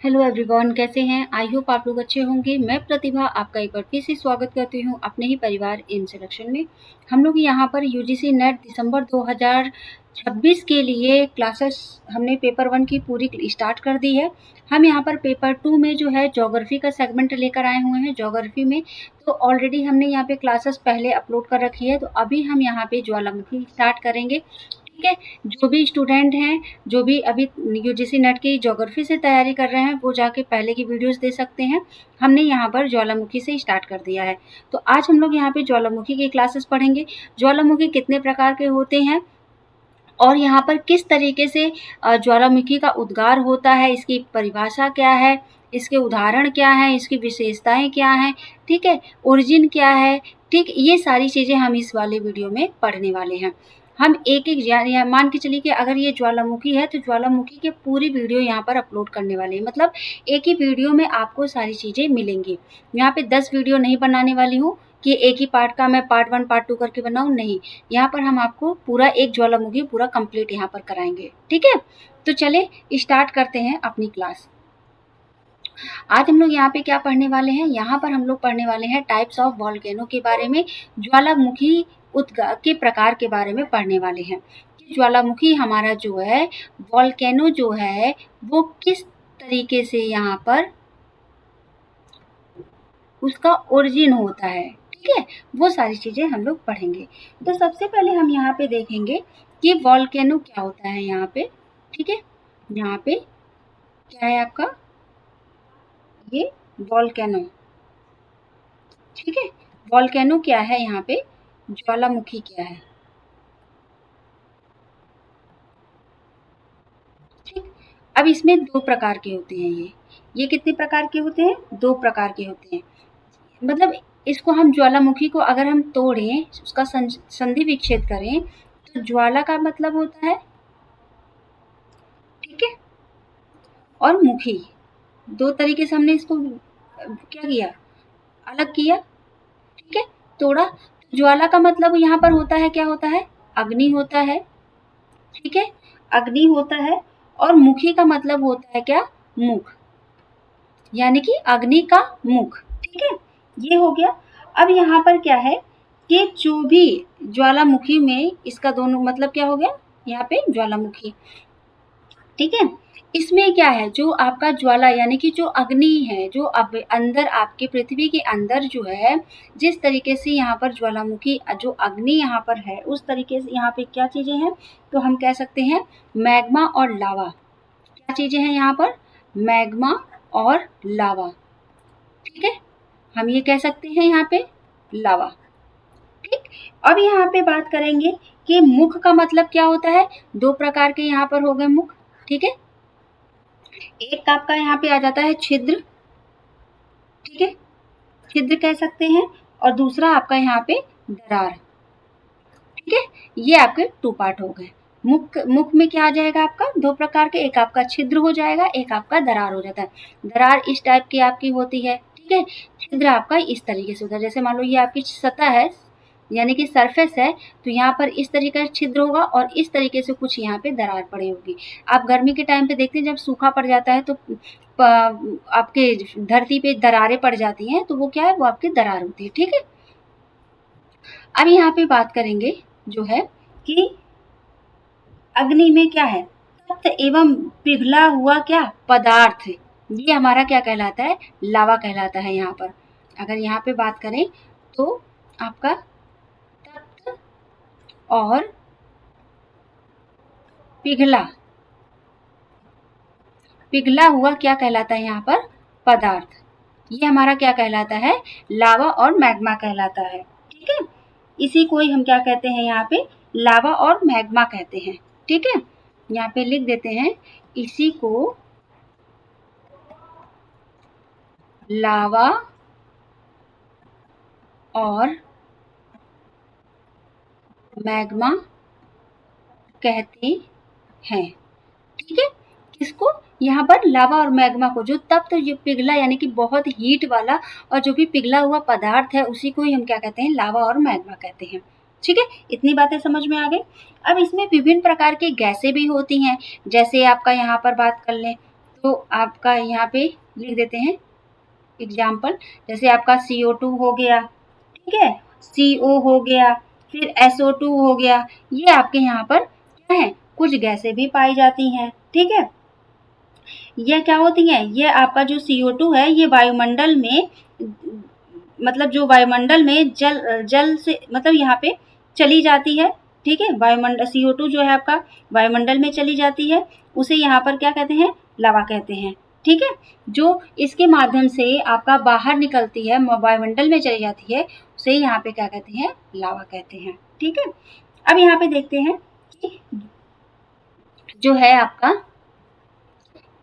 Hello everyone, कैसे हैं? I hope आप लोग अच्छे होंगे। मैं प्रतिभा आपका एक बार फिर से स्वागत करती हूं अपने ही परिवार इन सिलेक्शन में। हम लोग यहां पर यूजीसी नेट दिसंबर 2026 के लिए क्लासेस हमने पेपर 1 की पूरी स्टार्ट कर दी है। हम यहां पर पेपर 2 में जो है ज्योग्राफी का सेगमेंट लेकर आए हुए हैं। ज्योग्राफी में तो ऑलरेडी हमने यहाँ पे क्लासेस पहले अपलोड कर रखी है, तो अभी हम यहाँ पे ज्वालामुखी स्टार्ट करेंगे। ठीक है, जो भी स्टूडेंट हैं, जो भी अभी यूजीसी नेट की ज्योग्राफी से तैयारी कर रहे हैं, वो जाके पहले की वीडियोस दे सकते हैं। हमने यहाँ पर ज्वालामुखी से स्टार्ट कर दिया है। तो आज हम लोग यहाँ पे ज्वालामुखी की क्लासेस पढ़ेंगे। ज्वालामुखी कितने प्रकार के होते हैं और यहाँ पर किस तरीके से ज्वालामुखी का उद्गार होता है, इसकी परिभाषा क्या है, इसके उदाहरण क्या हैं, इसकी विशेषताएं क्या हैं, ठीक है, ओरिजिन क्या है, ठीक, ये सारी चीज़ें हम इस वाले वीडियो में पढ़ने वाले हैं। हम एक एक मान के चलिए कि अगर ये ज्वालामुखी है तो ज्वालामुखी की पूरी वीडियो यहाँ पर अपलोड करने वाले हैं। मतलब एक ही वीडियो में आपको सारी चीज़ें मिलेंगी। यहाँ पे 10 वीडियो नहीं बनाने वाली हूँ कि एक ही पार्ट का मैं पार्ट 1 पार्ट 2 करके बनाऊं, नहीं। यहाँ पर हम आपको पूरा एक ज्वालामुखी पूरा कंप्लीट यहाँ पर कराएंगे। ठीक है, तो चले स्टार्ट करते हैं अपनी क्लास। आज हम लोग यहाँ पे क्या पढ़ने वाले हैं? यहाँ पर हम लोग पढ़ने वाले हैं टाइप्स ऑफ वॉल्केनो के बारे में, ज्वालामुखी उद्गार के प्रकार के बारे में पढ़ने वाले हैं। ज्वालामुखी हमारा जो है, वॉल्केनो जो है, वो किस तरीके से यहाँ पर उसका ओरिजिन होता है। ठीक है, वो सारी चीजें हम लोग पढ़ेंगे। तो सबसे पहले हम यहाँ पे देखेंगे कि वॉल्केनो क्या होता है यहाँ पे। ठीक है, यहाँ पे क्या है आपका, ये वॉल्केनो। ठीक है, वॉल्केनो क्या है यहाँ पे, ज्वालामुखी क्या है। ठीक, अब इसमें दो प्रकार के होते हैं। ये कितने प्रकार के होते हैं? दो प्रकार के होते हैं। मतलब इसको हम ज्वालामुखी को अगर हम तोड़ें, उसका संधि विच्छेद करें, तो ज्वाला का मतलब होता है, ठीक है, और मुखी। दो तरीके से हमने इसको क्या किया, अलग किया। ठीक है, तोड़ा। ज्वाला का मतलब यहाँ पर होता है, क्या होता है, अग्नि होता है। ठीक है, अग्नि होता है। और मुखी का मतलब होता है क्या, मुख, यानी कि अग्नि का मुख। ठीक है, ये हो गया। अब यहाँ पर क्या है कि जो भी ज्वालामुखी में, इसका दोनों मतलब क्या हो गया, यहाँ पे ज्वालामुखी। ठीक है, इसमें क्या है, जो आपका ज्वाला यानी कि जो अग्नि है, जो अब अंदर आपके पृथ्वी के अंदर जो है, जिस तरीके से यहाँ पर ज्वालामुखी जो अग्नि यहाँ पर है, उस तरीके से यहाँ पे क्या चीजें हैं, तो हम कह सकते हैं मैग्मा और लावा। क्या चीजें हैं यहाँ पर, मैग्मा और लावा। ठीक है, हम ये कह सकते हैं यहाँ पे लावा। ठीक, अब यहाँ पे बात करेंगे कि मुख का मतलब क्या होता है। दो प्रकार के यहाँ पर हो गए मुख। ठीक है, एक आपका यहाँ पे आ जाता है छिद्र। ठीक है, छिद्र कह सकते हैं, और दूसरा आपका यहाँ पे दरार। ठीक है, ये आपके टू पार्ट हो गए। मुख में क्या आ जाएगा आपका, दो प्रकार के, एक आपका छिद्र हो जाएगा, एक आपका दरार हो जाता है। दरार इस टाइप की आपकी होती है। ठीक है, छिद्र आपका इस तरीके से होता है। जैसे मान लो ये आपकी सतह है, यानी कि सरफेस है, तो यहाँ पर इस तरीके से छिद्र होगा और इस तरीके से कुछ यहाँ पे दरार पड़ी होगी। आप गर्मी के टाइम पे देखते हैं, जब सूखा पड़ जाता है तो आपके धरती पे दरारें पड़ जाती हैं, तो वो क्या है, वो आपकी दरार होती है। ठीक है, अब यहाँ पे बात करेंगे जो है कि अग्नि में क्या है, तप्त एवं पिघला हुआ क्या पदार्थ, ये हमारा क्या कहलाता है, लावा कहलाता है। यहाँ पर अगर यहाँ पे बात करें तो आपका तप्त और पिघला, पिघला हुआ क्या कहलाता है यहाँ पर, पदार्थ, ये हमारा क्या कहलाता है, लावा और मैग्मा कहलाता है। ठीक है, इसी को ही हम क्या कहते हैं, यहाँ पे लावा और मैग्मा कहते हैं। ठीक है, यहाँ पे लिख देते हैं, इसी को लावा और मैग्मा कहते हैं। ठीक है, किसको, यहाँ पर लावा और मैग्मा को, जो तप्त जो पिघला यानी कि बहुत हीट वाला और जो भी पिघला हुआ पदार्थ है, उसी को ही हम क्या कहते हैं, लावा और मैग्मा कहते हैं। ठीक है, इतनी बातें समझ में आ गई। अब इसमें विभिन्न प्रकार की गैसें भी होती हैं। जैसे आपका यहाँ पर बात कर लें तो आपका यहाँ पे लिख देते हैं एग्जाम्पल, जैसे आपका CO2 हो गया, ठीक है, CO हो गया, फिर SO2 हो गया। ये आपके यहाँ पर क्या है, कुछ गैसें भी पाई जाती हैं, ठीक है। ये क्या होती हैं, ये आपका जो CO2 है ये वायुमंडल में, मतलब जो वायुमंडल में जल से मतलब यहाँ पे चली जाती है, ठीक है। वायुमंडल CO2 जो है आपका वायुमंडल में चली जाती है, उसे यहाँ पर क्या कहते हैं, लावा कहते हैं, ठीक है। जो इसके माध्यम से आपका बाहर निकलती है, वायुमंडल में चली जाती है, उसे यहाँ पे क्या कहते हैं, लावा कहते हैं, ठीक है। अब यहाँ पे देखते हैं कि जो है आपका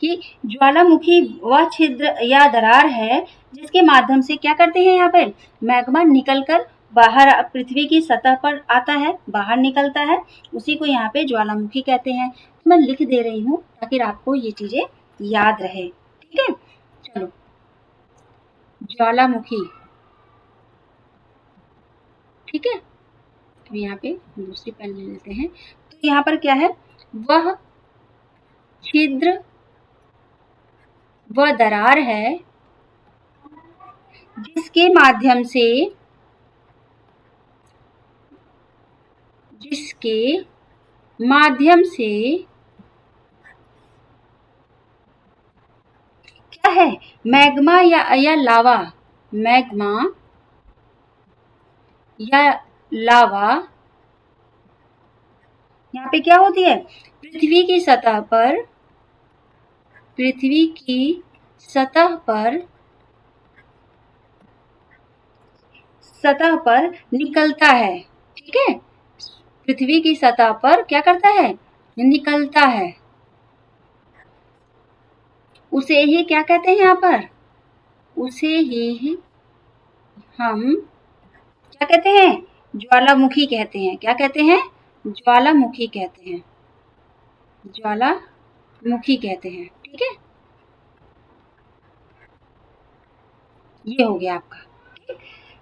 कि ज्वालामुखी वह छिद्र या दरार है जिसके माध्यम से क्या करते हैं, यहाँ पर मैग्मा निकलकर बाहर पृथ्वी की सतह पर आता है, बाहर निकलता है, उसी को यहाँ पे ज्वालामुखी कहते हैं। मैं लिख दे रही हूँ ताकि आपको ये चीजें याद रहे, ठीक है। चलो, ज्वालामुखी, ठीक है। अब यहाँ पे दूसरी पेन ले लेते हैं। तो यहाँ पर क्या है, वह छिद्र वह दरार है जिसके माध्यम से क्या है, मैग्मा या लावा, मैग्मा या लावा यहाँ पे क्या होती है, पृथ्वी की सतह पर निकलता है, ठीक है। पृथ्वी की सतह पर क्या करता है, निकलता है, उसे ही क्या कहते हैं, यहाँ पर उसे ही हम क्या कहते हैं, ज्वालामुखी कहते हैं। क्या कहते हैं, ज्वालामुखी कहते हैं, ज्वालामुखी कहते हैं, ठीक है। ये हो गया आपका, ठीक।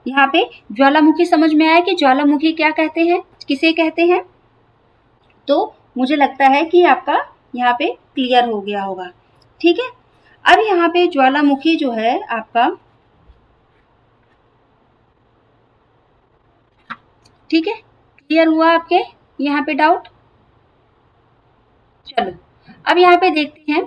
यहाँ पे ज्वालामुखी समझ में आया कि ज्वालामुखी क्या कहते हैं, किसे कहते हैं। तो मुझे लगता है कि आपका यहाँ पे क्लियर हो गया होगा, ठीक है। अब यहाँ पे ज्वालामुखी जो है आपका, ठीक है, क्लियर हुआ आपके यहाँ पे डाउट। चलो, अब यहाँ पे देखते हैं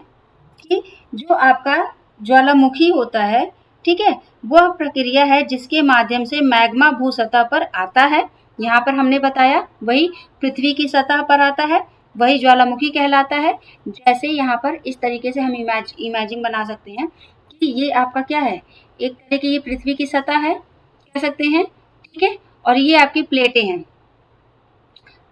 कि जो आपका ज्वालामुखी होता है, ठीक है, वह प्रक्रिया है जिसके माध्यम से मैग्मा भू सतह पर आता है। यहाँ पर हमने बताया वही पृथ्वी की सतह पर आता है, वही ज्वालामुखी कहलाता है। जैसे यहाँ पर इस तरीके से हम इमेजिन बना सकते हैं कि ये आपका क्या है, एक तरह की ये पृथ्वी की सतह है कह सकते हैं, ठीक है, और ये आपकी प्लेटें हैं,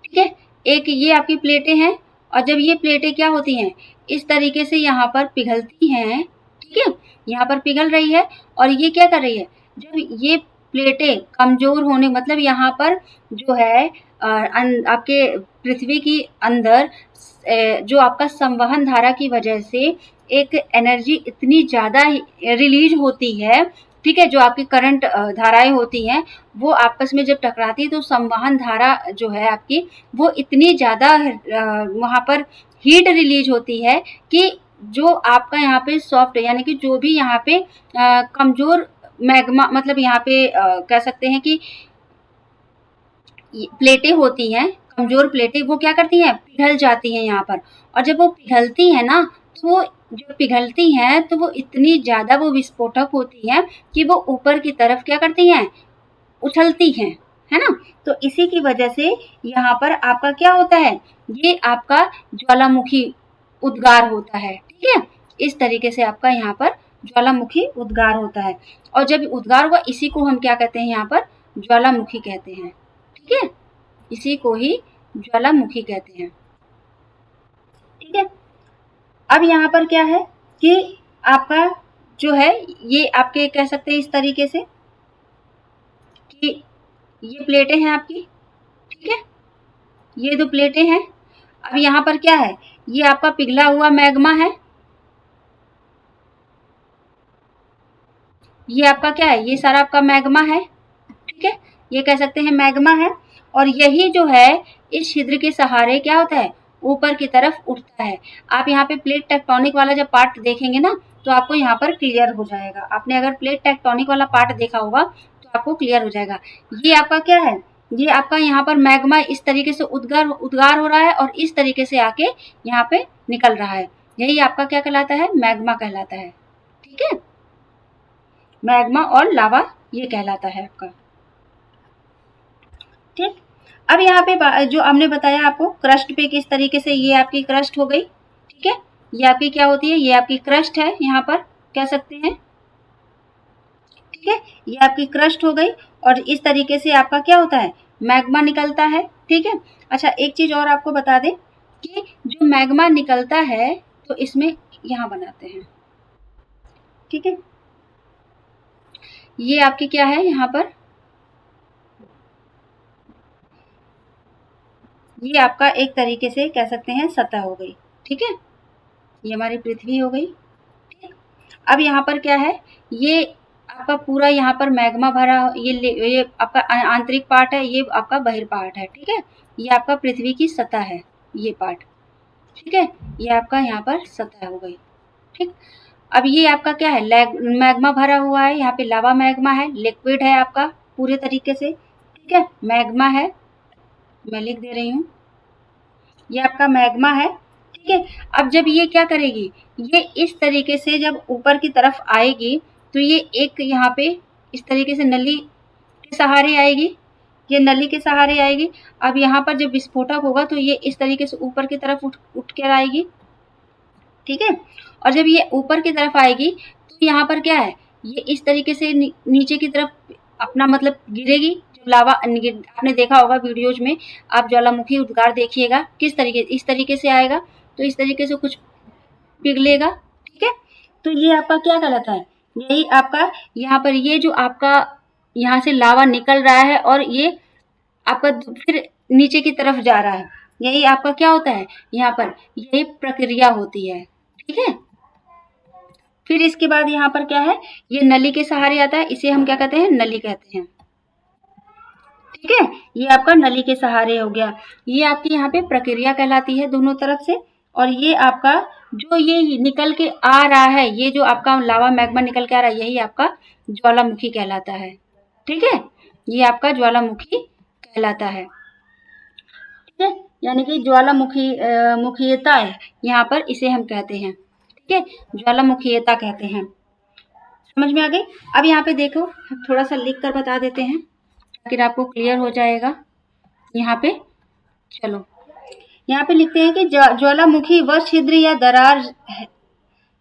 ठीक है। एक ये आपकी प्लेटें हैं, और जब ये प्लेटें क्या होती हैं, इस तरीके से यहाँ पर पिघलती हैं, ठीक है, यहाँ पर पिघल रही है, और ये क्या कर रही है, जब ये प्लेटें कमजोर होने, मतलब यहाँ पर जो है आपके पृथ्वी की अंदर जो आपका संवहन धारा की वजह से एक एनर्जी इतनी ज़्यादा रिलीज होती है, ठीक है, जो आपकी करंट धाराएं होती हैं वो आपस में जब टकराती है तो संवहन धारा जो है आपकी वो इतनी ज़्यादा वहाँ पर हीट रिलीज होती है कि जो आपका यहाँ पे सॉफ्ट, यानी कि जो भी यहाँ पे कमज़ोर मैग्मा, मतलब यहाँ पे कह सकते हैं कि प्लेटें होती हैं, कमज़ोर प्लेटें, वो क्या करती हैं, पिघल जाती हैं यहाँ पर। और जब वो पिघलती हैं ना, तो वो जो पिघलती हैं तो वो इतनी ज़्यादा वो विस्फोटक होती हैं कि वो ऊपर की तरफ क्या करती हैं, उछलती हैं, है ना। तो इसी की वजह से यहाँ पर आपका क्या होता है, ये आपका ज्वालामुखी उद्गार होता है, ठीक है। इस तरीके से आपका यहाँ पर ज्वालामुखी उद्गार होता है, और जब उद्गार हुआ इसी को हम क्या कहते हैं, यहाँ पर ज्वालामुखी कहते हैं, ठीक है, इसी को ही ज्वालामुखी कहते हैं, ठीक है। अब यहाँ पर क्या है कि आपका जो है ये आपके कह सकते हैं इस तरीके से कि ये प्लेटें हैं आपकी, ठीक है, ये दो प्लेटें हैं। अब यहाँ पर क्या है, ये आपका पिघला हुआ मैग्मा है, ये आपका क्या है, ये सारा आपका मैग्मा है, ठीक है, ये कह सकते हैं मैग्मा है। और यही जो है इस छिद्र के सहारे क्या होता है, ऊपर की तरफ उठता है। आप यहाँ पे प्लेट टेक्टोनिक वाला जब पार्ट देखेंगे ना तो आपको यहाँ पर क्लियर हो जाएगा। आपने अगर प्लेट टेक्टोनिक वाला पार्ट देखा होगा तो आपको क्लियर हो जाएगा। ये आपका क्या है, ये आपका यहाँ पर मैग्मा इस तरीके से उद्गार हो रहा है और इस तरीके से आके यहाँ पे निकल रहा है। यही आपका क्या कहलाता है, मैग्मा कहलाता है। ठीक है, मैग्मा और लावा ये कहलाता है आपका। ठीक, अब यहाँ पे जो हमने बताया आपको क्रस्ट पे किस तरीके से, ये आपकी क्रस्ट हो गई। ठीक है, ये आपकी क्या होती है, ये आपकी क्रस्ट है, यहाँ पर कह सकते हैं। ठीक है, ये आपकी क्रस्ट हो गई और इस तरीके से आपका क्या होता है, मैग्मा निकलता है। ठीक है, अच्छा एक चीज और आपको बता दें कि जो मैग्मा निकलता है तो इसमें यहाँ बनाते हैं। ठीक है, ये आपकी क्या है, यहाँ पर ये आपका एक तरीके से कह सकते हैं सतह हो गई। ठीक है, ये हमारी पृथ्वी हो गई। ठीक, अब यहाँ पर क्या है, ये आपका पूरा यहाँ पर मैग्मा भरा, ये आपका आंतरिक पार्ट है, ये आपका बहिर् पार्ट है। ठीक है, ये आपका पृथ्वी की सतह है ये पार्ट। ठीक है, ये आपका यहाँ पर सतह हो गई। ठीक, अब ये आपका क्या है, मैग्मा भरा हुआ है, यहाँ पे लावा मैग्मा है, लिक्विड है आपका पूरे तरीके से। ठीक है, मैग्मा है, मैं लिख दे रही हूँ, ये आपका मैग्मा है। ठीक है, अब जब ये क्या करेगी, ये इस तरीके से जब ऊपर की तरफ आएगी तो ये एक यहाँ पे इस तरीके से नली के सहारे आएगी, ये नली के सहारे आएगी। अब यहाँ पर जब विस्फोटक होगा तो ये इस तरीके से ऊपर की तरफ उठ कर आएगी। ठीक है, और जब ये ऊपर की तरफ आएगी तो यहाँ पर क्या है, ये इस तरीके से नीचे की तरफ अपना मतलब गिरेगी। जब लावा आपने देखा होगा वीडियोज में, आप ज्वालामुखी उद्गार देखिएगा किस तरीके, इस तरीके से आएगा तो इस तरीके से कुछ पिघलेगा। ठीक है, तो ये आपका क्या कहलाता है, यही आपका यहाँ पर ये जो आपका यहाँ से लावा निकल रहा है और ये आपका फिर नीचे की तरफ जा रहा है, यही आपका क्या होता है, यहाँ पर यही प्रक्रिया होती है। ठीक है, फिर इसके बाद यहाँ पर क्या है, ये नली के सहारे आता है, इसे हम क्या कहते हैं, नली कहते हैं। ठीक है, ये आपका नली के सहारे हो गया, ये आपकी यहाँ पे प्रक्रिया कहलाती है दोनों तरफ से। और ये आपका जो ये निकल के आ रहा है, ये जो आपका लावा मैग्मा निकल के आ रहा है, यही आपका ज्वालामुखी कहलाता है। ठीक है, ये आपका ज्वालामुखी कहलाता है। ठीक है, यानी कि ज्वालामुखी मुखीयता है यहाँ पर, इसे हम कहते हैं। ठीक है, ज्वालामुखीयता कहते हैं। समझ में आ गई। अब यहाँ पे देखो, थोड़ा सा लिख कर बता देते हैं ताकि आपको क्लियर हो जाएगा। यहाँ पे चलो, यहाँ पे लिखते हैं कि ज्वालामुखी वह छिद्र या दरार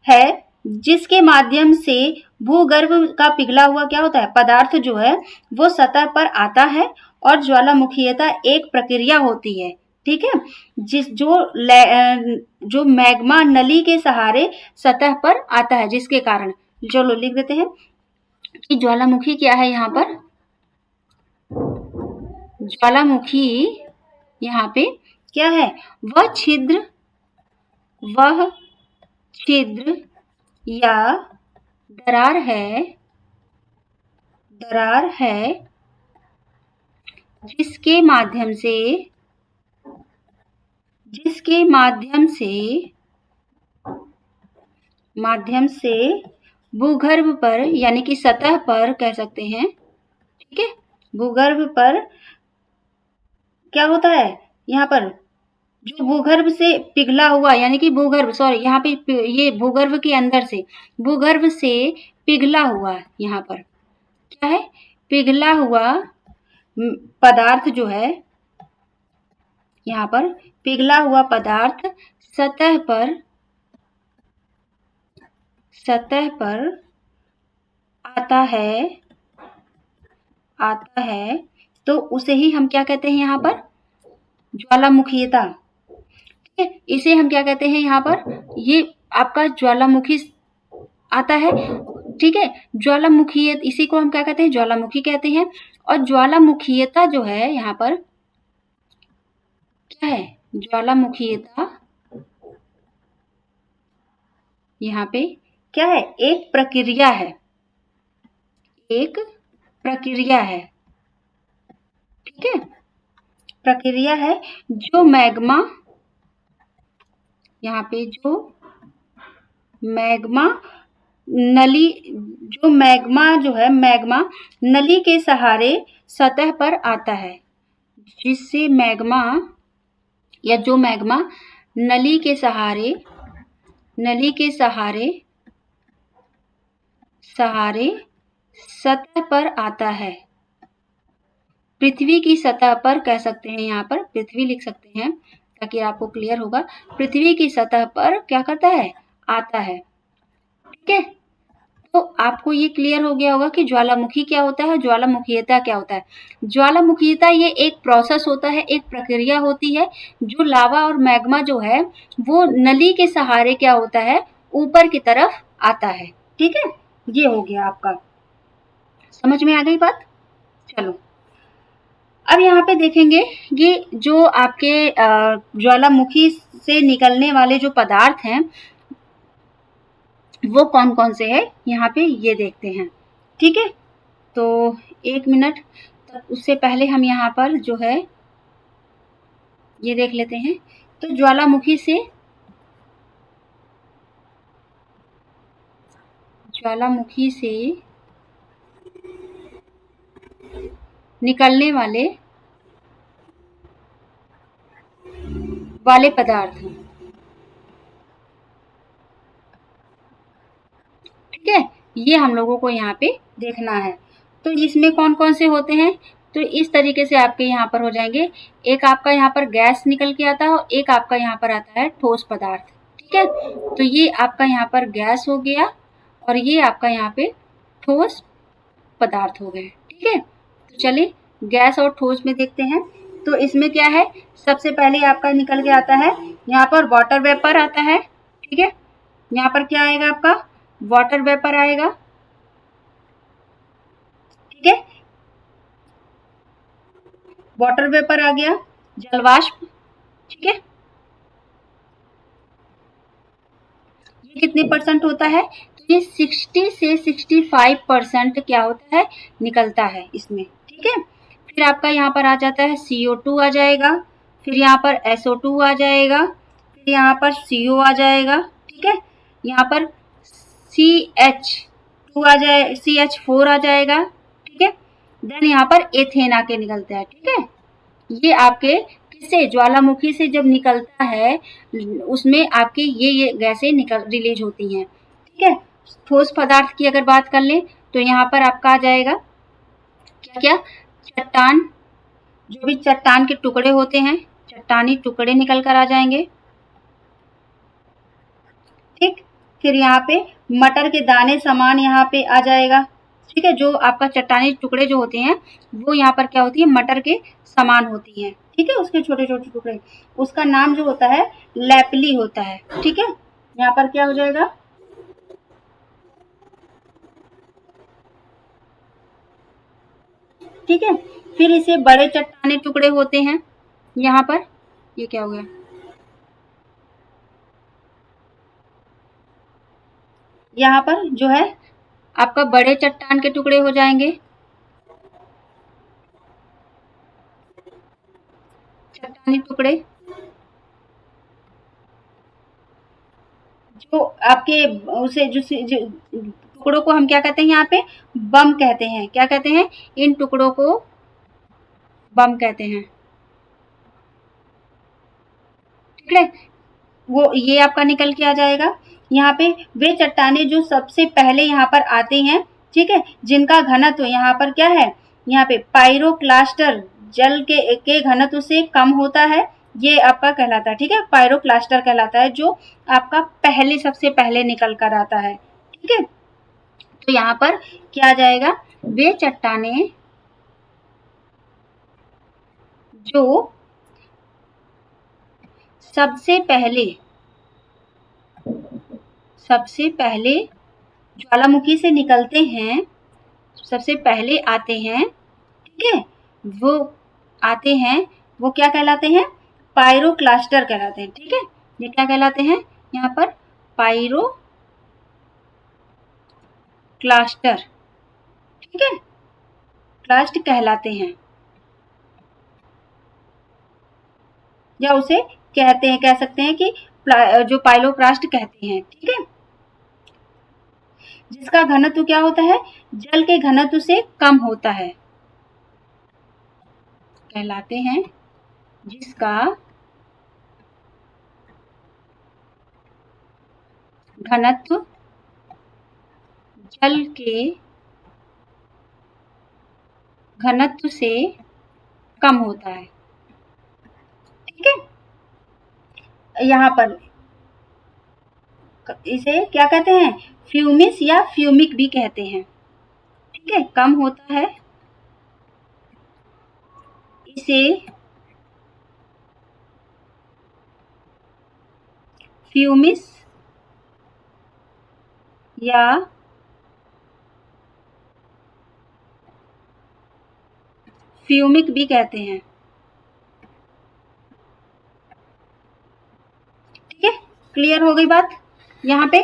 है जिसके माध्यम से भूगर्भ का पिघला हुआ क्या होता है, पदार्थ जो है वो सतह पर आता है। और ज्वालामुखीयता एक प्रक्रिया होती है। ठीक है, जो मैग्मा नली के सहारे सतह पर आता है, जिसके कारण, चलो लिख देते हैं कि ज्वालामुखी क्या है, यहाँ पर ज्वालामुखी यहाँ पे क्या है, वह छिद्र या दरार है जिसके माध्यम से भूगर्भ पर, यानी कि सतह पर कह सकते हैं। ठीक है, भूगर्भ पर क्या होता है, यहाँ पर जो भूगर्भ से पिघला हुआ, यानी कि यहाँ पे ये भूगर्भ के अंदर से, भूगर्भ से पिघला हुआ, यहाँ पर क्या है, पिघला हुआ पदार्थ जो है, यहाँ पर पिघला हुआ पदार्थ सतह पर आता है तो उसे ही हम क्या कहते हैं, यहाँ पर ज्वालामुखीयता। ठीक है, इसे हम क्या कहते हैं, यहाँ पर ये आपका ज्वालामुखी आता है। ठीक है, ज्वालामुखीय, इसी को हम क्या कहते हैं, ज्वालामुखी कहते हैं। और ज्वालामुखीयता जो है यहाँ पर क्या है, ज्वालामुखीयता यहाँ पे क्या है, एक प्रक्रिया है। ठीक है, प्रक्रिया है जो मैग्मा यहाँ पे जो मैग्मा नली, जो मैग्मा जो है, मैग्मा नली के सहारे सतह पर आता है, जिससे मैग्मा या जो मैग्मा नली के सहारे सतह पर आता है। पृथ्वी की सतह पर कह सकते हैं, यहाँ पर पृथ्वी लिख सकते हैं ताकि आपको क्लियर होगा। पृथ्वी की सतह पर क्या करता है, आता है। ठीक है, तो आपको ये क्लियर हो गया होगा कि ज्वालामुखी क्या होता है, ज्वालामुखीयता क्या होता है। ज्वालामुखीयता ये एक प्रोसेस होता है, एक प्रक्रिया होती है, जो लावा और मैग्मा जो है वो नली के सहारे क्या होता है, ऊपर की तरफ आता है। ठीक है, ये हो गया आपका, समझ में आ गई बात। चलो अब यहाँ पे देखेंगे कि जो आपके ज्वालामुखी से निकलने वाले जो पदार्थ हैं वो कौन कौन से हैं, यहाँ पे ये देखते हैं। ठीक है, तो 1 मिनट तक, उससे पहले हम यहाँ पर जो है ये देख लेते हैं। तो ज्वालामुखी से निकलने वाले पदार्थ हैं। ठीक है, ये हम लोगों को यहाँ पे देखना है। तो इसमें कौन कौन से होते हैं, तो इस तरीके से आपके यहाँ पर हो जाएंगे। एक आपका यहाँ पर गैस निकल के आता है और एक आपका यहाँ पर आता है ठोस पदार्थ। ठीक है, तो ये आपका यहाँ पर गैस हो गया और ये आपका यहाँ पे ठोस पदार्थ हो गए। ठीक है, तो चलिए गैस और ठोस में देखते हैं। तो इसमें क्या है, सबसे पहले आपका निकल के आता है यहाँ पर वाटर वेपर आता है। ठीक है, यहाँ पर क्या आएगा आपका, वाटर वेपर आएगा। ठीक है, वाटर वेपर आ गया, जलवाष्प। ठीक है, ये कितने परसेंट होता है, तो ये 60 से 65% क्या होता है, निकलता है इसमें। ठीक है, फिर आपका यहाँ पर आ जाता है CO2 आ जाएगा, फिर यहाँ पर SO2 आ जाएगा, फिर यहाँ पर CO आ जाएगा। ठीक है, यहाँ पर CH2 आ जाए, CH4 आ जाएगा। ठीक है, देन यहाँ पर एथेन आके निकलता है। ठीक है, ये आपके किससे, ज्वालामुखी से जब निकलता है उसमें आपके ये गैसें निकल रिलीज होती हैं। ठीक है, ठोस पदार्थ की अगर बात कर लें तो यहाँ पर आपका आ जाएगा क्या क्या, चट्टान, जो भी चट्टान के टुकड़े होते हैं, चट्टानी टुकड़े निकल कर आ जाएंगे। ठीक, फिर यहाँ पे मटर के दाने समान यहाँ पे आ जाएगा। ठीक है, जो आपका चट्टानी टुकड़े जो होते हैं वो यहाँ पर क्या होती है, मटर के समान होती हैं। ठीक है, उसके छोटे छोटे टुकड़े, उसका नाम जो होता है लैपली होता है। ठीक है, यहाँ पर क्या हो जाएगा, ठीक है, फिर इसे बड़े चट्टानी टुकड़े होते हैं। यहाँ पर ये क्या हो गया, यहाँ पर जो है आपका बड़े चट्टान के टुकड़े हो जाएंगे, चट्टानी टुकड़े, जो आपके उसे जो टुकड़ों को हम क्या कहते हैं, यहाँ पे बम कहते हैं। क्या कहते हैं, इन टुकड़ों को बम कहते हैं। ठीक है, वो ये आपका निकल के आ जाएगा। यहाँ पे वे चट्टाने जो सबसे पहले यहाँ पर आते हैं, ठीक है, जिनका घनत्व यहाँ पर क्या है, यहाँ पे पायरोक्लास्टर जल के घनत्व से कम होता है, ये आपका कहलाता है। ठीक है, पायरोक्लास्टर कहलाता है, जो आपका पहले सबसे पहले निकल कर आता है। ठीक है, तो यहाँ पर क्या आ जाएगा, वे चट्टाने जो सबसे पहले ज्वालामुखी से निकलते हैं, सबसे पहले आते हैं। ठीक है, वो आते हैं, वो क्या कहलाते हैं, पायरोक्लास्टर कहलाते हैं। ठीक है, ये क्या कहलाते हैं, यहाँ पर पायरोक्लास्टर। ठीक है, क्लास्ट कहलाते हैं, या उसे कहते हैं, कह सकते हैं कि जो पाइलोप्लास्ट कहते हैं, ठीक है, जिसका घनत्व क्या होता है, जल के घनत्व से कम होता है, कहलाते हैं, जिसका घनत्व जल के घनत्व से कम होता है, ठीक है। यहाँ पर इसे क्या कहते हैं, फ्यूमिस या फ्यूमिक भी कहते हैं, ठीक है, कम होता है, इसे फ्यूमिस या फ्यूमिक भी कहते हैं, ठीक है। क्लियर हो गई बात यहाँ पे।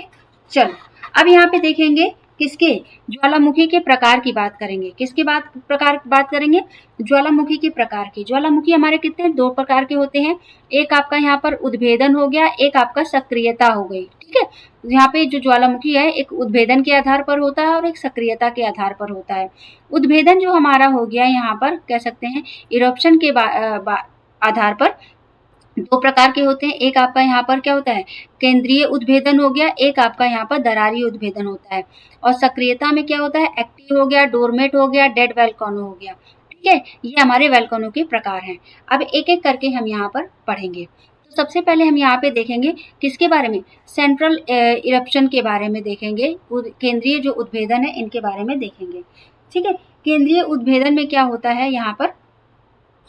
चलो अब यहाँ पे देखेंगे किसके, ज्वालामुखी के प्रकार की बात करेंगे। किसके प्रकार की बात करेंगे, ज्वालामुखी के प्रकार की। ज्वालामुखी हमारे कितने, दो प्रकार के होते हैं, एक आपका यहाँ पर उद्भेदन हो गया, एक आपका सक्रियता हो गई, ठीक है। यहाँ पे जो ज्वालामुखी है एक उद्भेदन के आधार पर होता है और एक सक्रियता के आधार पर होता है। उद्भेदन जो हमारा हो गया यहाँ पर कह सकते हैं इरप्शन के आधार पर दो प्रकार के होते हैं, एक आपका यहाँ पर क्या होता है केंद्रीय उद्भेदन हो गया, एक आपका यहाँ पर दरारी उद्भेदन होता है। और सक्रियता में क्या होता है, एक्टिव हो गया, डोरमेट हो गया, डेड वोल्केनो हो गया, ठीक है। ये हमारे वोल्केनो के प्रकार हैं। अब एक एक करके हम यहाँ पर पढ़ेंगे। तो सबसे पहले हम यहाँ पे देखेंगे किसके बारे में, सेंट्रल इरप्शन के बारे में देखेंगे, केंद्रीय जो उद्भेदन है इनके बारे में देखेंगे, ठीक है। केंद्रीय उद्भेदन में क्या होता है यहाँ पर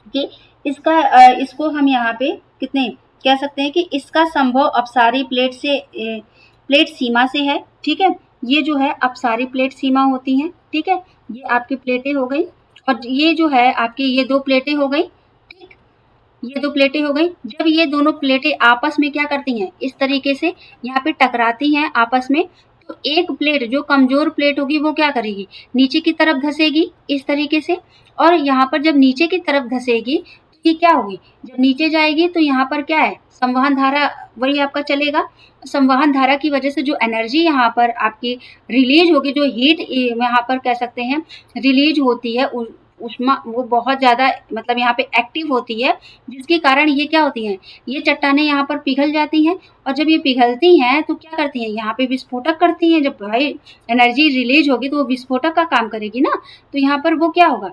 कि इसको हम यहाँ पे कितने कह सकते हैं कि इसका संभव अपसारी प्लेट सीमा से है, ठीक है। ये जो है अपसारी प्लेट सीमा होती हैं, ठीक है। ये आपकी प्लेटें हो गई और ये जो है आपकी ये दो प्लेटें हो गई, ठीक, ये दो प्लेटें हो गई। जब ये दोनों प्लेटें आपस में क्या करती हैं, इस तरीके से यहाँ पे टकराती हैं आपस में, तो एक प्लेट जो कमजोर प्लेट होगी वो क्या करेगी, नीचे की तरफ धसेगी इस तरीके से। और यहाँ पर जब नीचे की तरफ धसेगी तो ये क्या होगी, जब नीचे जाएगी तो यहाँ पर क्या है, संवहन धारा वही आपका चलेगा। संवहन धारा की वजह से जो एनर्जी यहाँ पर आपकी रिलीज होगी, जो हीट यहाँ पर कह सकते हैं रिलीज होती है उष्मा, वो बहुत ज़्यादा मतलब यहाँ पे एक्टिव होती है, जिसके कारण ये क्या होती हैं, ये चट्टानें यहाँ पर पिघल जाती हैं। और जब ये पिघलती हैं तो क्या करती हैं, यहाँ पे विस्फोटक करती हैं। जब भाई एनर्जी रिलीज होगी तो वो विस्फोटक का काम करेगी ना, तो यहाँ पर वो क्या होगा,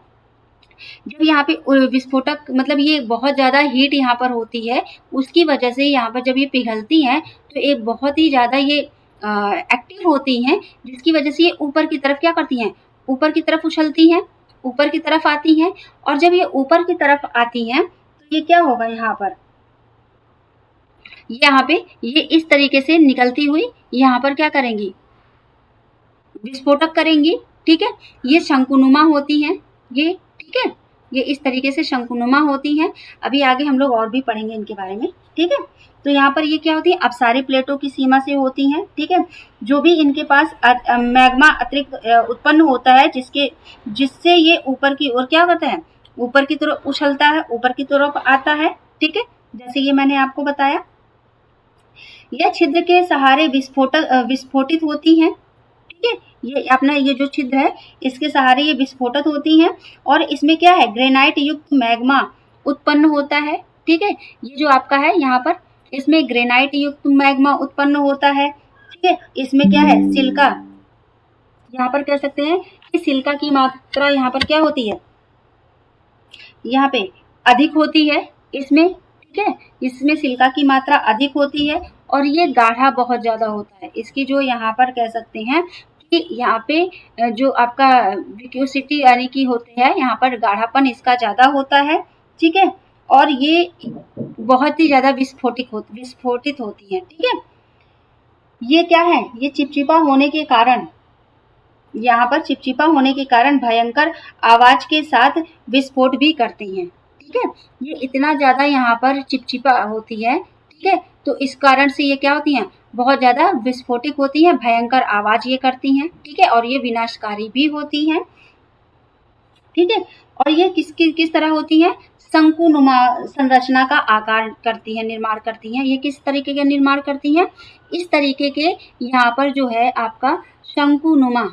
जब यहाँ पे विस्फोटक मतलब ये बहुत ज़्यादा हीट यहाँ पर होती है, उसकी वजह से यहाँ पर जब ये पिघलती हैं तो एक बहुत ही ज़्यादा ये एक्टिव होती हैं, जिसकी वजह से ये ऊपर की तरफ क्या करती हैं, ऊपर की तरफ उछलती हैं, ऊपर की तरफ आती हैं। और जब ये ऊपर की तरफ आती हैं तो ये क्या होगा, यहाँ पे ये इस तरीके से निकलती हुई यहाँ पर क्या करेंगी, विस्फोटक करेंगी, ठीक है। ये शंकुनुमा होती हैं ये, ठीक है, ये इस तरीके से शंकुनुमा होती हैं। अभी आगे हम लोग और भी पढ़ेंगे इनके बारे में, ठीक है। तो यहाँ पर ये क्या होती है, अपसारी प्लेटों की सीमा से होती हैं, ठीक है। जो भी इनके पास मैग्मा अतिरिक्त उत्पन्न होता है, जिससे ये ऊपर की ओर क्या करता है, ऊपर की तरफ उछलता है, ऊपर की तरफ आता है, ठीक है, जैसे ये मैंने आपको बताया। यह छिद्र के सहारे विस्फोटित होती हैं, ठीक है। ये अपना ये जो छिद्र है इसके सहारे ये विस्फोटित होती हैं और इसमें क्या है, ग्रेनाइट युक्त मैग्मा उत्पन्न होता है, ठीक है। ये जो आपका है यहाँ पर इसमें ग्रेनाइट युक्त मैग्मा उत्पन्न होता है, ठीक है। इसमें क्या है, सिलिका, यहाँ पर कह सकते हैं कि सिलिका की मात्रा यहाँ पर क्या होती है, यहाँ पे अधिक होती है इसमें, ठीक है। इसमें सिलिका की मात्रा अधिक होती है और ये गाढ़ा बहुत ज़्यादा होता है। इसकी जो यहाँ पर कह सकते हैं कि यहाँ पे जो आपका विक्यूसिटी यानी कि होते हैं, यहाँ पर गाढ़ापन इसका ज़्यादा होता है, ठीक है। और ये बहुत ही ज़्यादा विस्फोटित होती है, ठीक है। ये क्या है, ये चिपचिपा होने के कारण, यहाँ पर चिपचिपा होने के कारण भयंकर आवाज के साथ विस्फोट भी करती हैं, ठीक है। ये इतना ज़्यादा यहाँ पर चिपचिपा होती है, ठीक है, तो इस कारण से ये क्या होती हैं, बहुत ज़्यादा विस्फोटिक होती हैं, भयंकर आवाज़ ये करती हैं, ठीक है। और ये विनाशकारी भी होती हैं, ठीक है। और ये किस तरह होती हैं, शंकुनुमा संरचना का आकार करती हैं, निर्माण करती हैं। ये किस तरीके के निर्माण करती हैं? इस तरीके के यहाँ पर जो है आपका शंकुनुमा,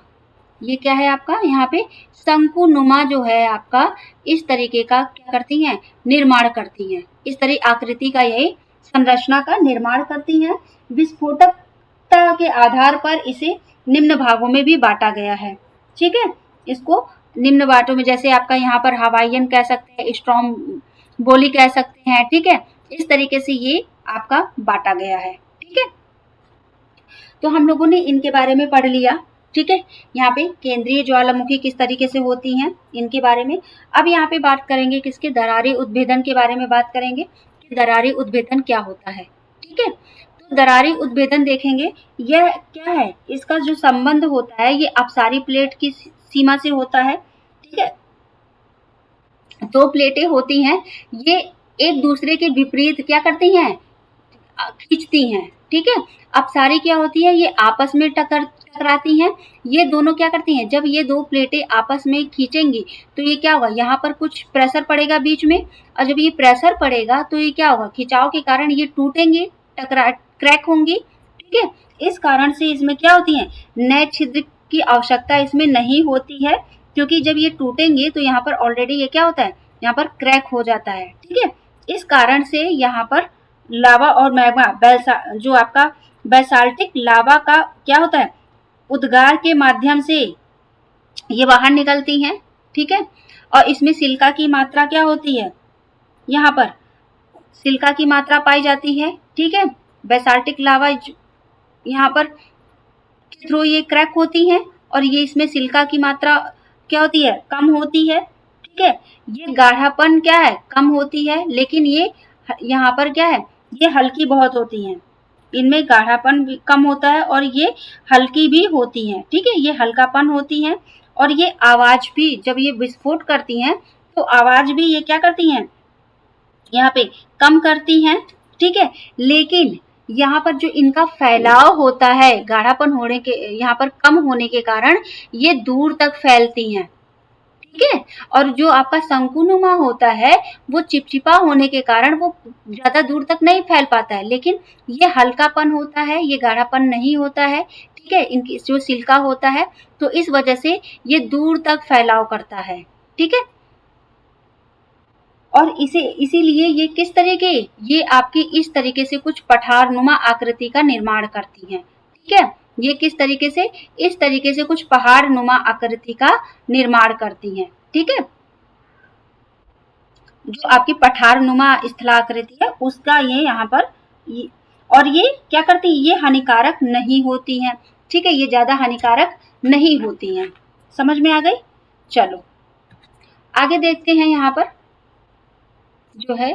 ये क्या है आपका यहाँ पे शंकुनुमा जो है आपका इस तरीके का क्या करती हैं? निर्माण करती हैं। इस तरह आकृति का यही संरचना का निर्माण करती हैं। विस्फोटकता के आधार पर इसे निम्न भागों में भी बांटा गया है। ठीक है, इसको निम्न बाटों में, जैसे आपका यहाँ पर हवाईयन कह सकते हैं, स्ट्रॉम्बोली कह सकते हैं। ठीक है, इस तरीके से ये आपका बांटा गया है। ठीक है, तो हम लोगों ने इनके बारे में पढ़ लिया। ठीक है, यहाँ पे केंद्रीय ज्वालामुखी किस तरीके से होती हैं इनके बारे में। अब यहाँ पे बात करेंगे किसके? दरारी उद्भेदन के बारे में बात करेंगे कि दरारी उद्भेदन क्या होता है। ठीक है, तो दरारी उद्भेदन देखेंगे, यह क्या है? इसका जो संबंध होता है ये अपसारी प्लेट की सीमा से होता है। ठीक है, दो प्लेटें होती हैं, ये एक दूसरे के विपरीत क्या करती हैं? खींचती हैं। ठीक है, अपसारी क्या होती है? ये आपस में टकराती हैं। ये दोनों क्या करती हैं? जब ये दो प्लेटें आपस में खींचेंगी तो ये क्या होगा? यहाँ पर कुछ प्रेशर पड़ेगा बीच में, और जब ये प्रेशर पड़ेगा तो ये क्या होगा? खिंचाव के कारण ये टूटेंगे, क्रैक होंगी। ठीक है, इस कारण से इसमें क्या होती है? नए छिद्र की आवश्यकता इसमें नहीं होती है, क्योंकि जब ये टूटेंगे तो यहाँ पर ऑलरेडी ये क्या होता है? यहाँ पर क्रैक हो जाता है। ठीक है, इस कारण से यहाँ पर लावा और मैग्मा, जो आपका बेसाल्टिक लावा का क्या होता है? उद्गार के माध्यम से ये बाहर निकलती हैं। ठीक है, और इसमें सिलिका की मात्रा क्या होती है? यहाँ पर सिलिका की मात्रा पाई जाती है। ठीक है, बेसाल्टिक लावा यहाँ पर के थ्रू ये क्रैक होती हैं, और ये इसमें सिलिका की मात्रा क्या होती है? कम होती है। ठीक है, ये गाढ़ापन क्या है? कम होती है, लेकिन ये यहाँ पर क्या है? ये हल्की बहुत होती हैं। इनमें गाढ़ापन भी कम होता है और ये हल्की भी होती हैं। ठीक है, ये हल्कापन होती हैं, और ये आवाज भी, जब ये विस्फोट करती हैं तो आवाज भी ये क्या करती हैं? यहाँ पे कम करती हैं। ठीक है, लेकिन यहाँ पर जो इनका फैलाव होता है, गाढ़ापन होने के, यहाँ पर कम होने के कारण ये दूर तक फैलती हैं। ठीक है, और जो आपका शंकुनुमा होता है वो चिपचिपा होने के कारण वो ज्यादा दूर तक नहीं फैल पाता है, लेकिन ये हल्कापन होता है, ये गाढ़ापन नहीं होता है। ठीक है, इनकी जो सिलिका होता है तो इस वजह से ये दूर तक फैलाव करता है। ठीक है, और इसीलिए ये किस तरीके, ये आपकी इस तरीके से कुछ पठारनुमा आकृति का निर्माण करती हैं। ठीक है, ये किस तरीके से? इस तरीके से कुछ पहाड़ नुमा आकृति का निर्माण करती हैं। ठीक है, जो आपकी पठारनुमा स्थलाकृति है उसका ये यहाँ पर और ये क्या करती है? ये हानिकारक नहीं होती हैं। ठीक है, ये ज्यादा हानिकारक नहीं होती हैं। समझ में आ गई? चलो आगे देखते हैं। यहाँ पर जो है,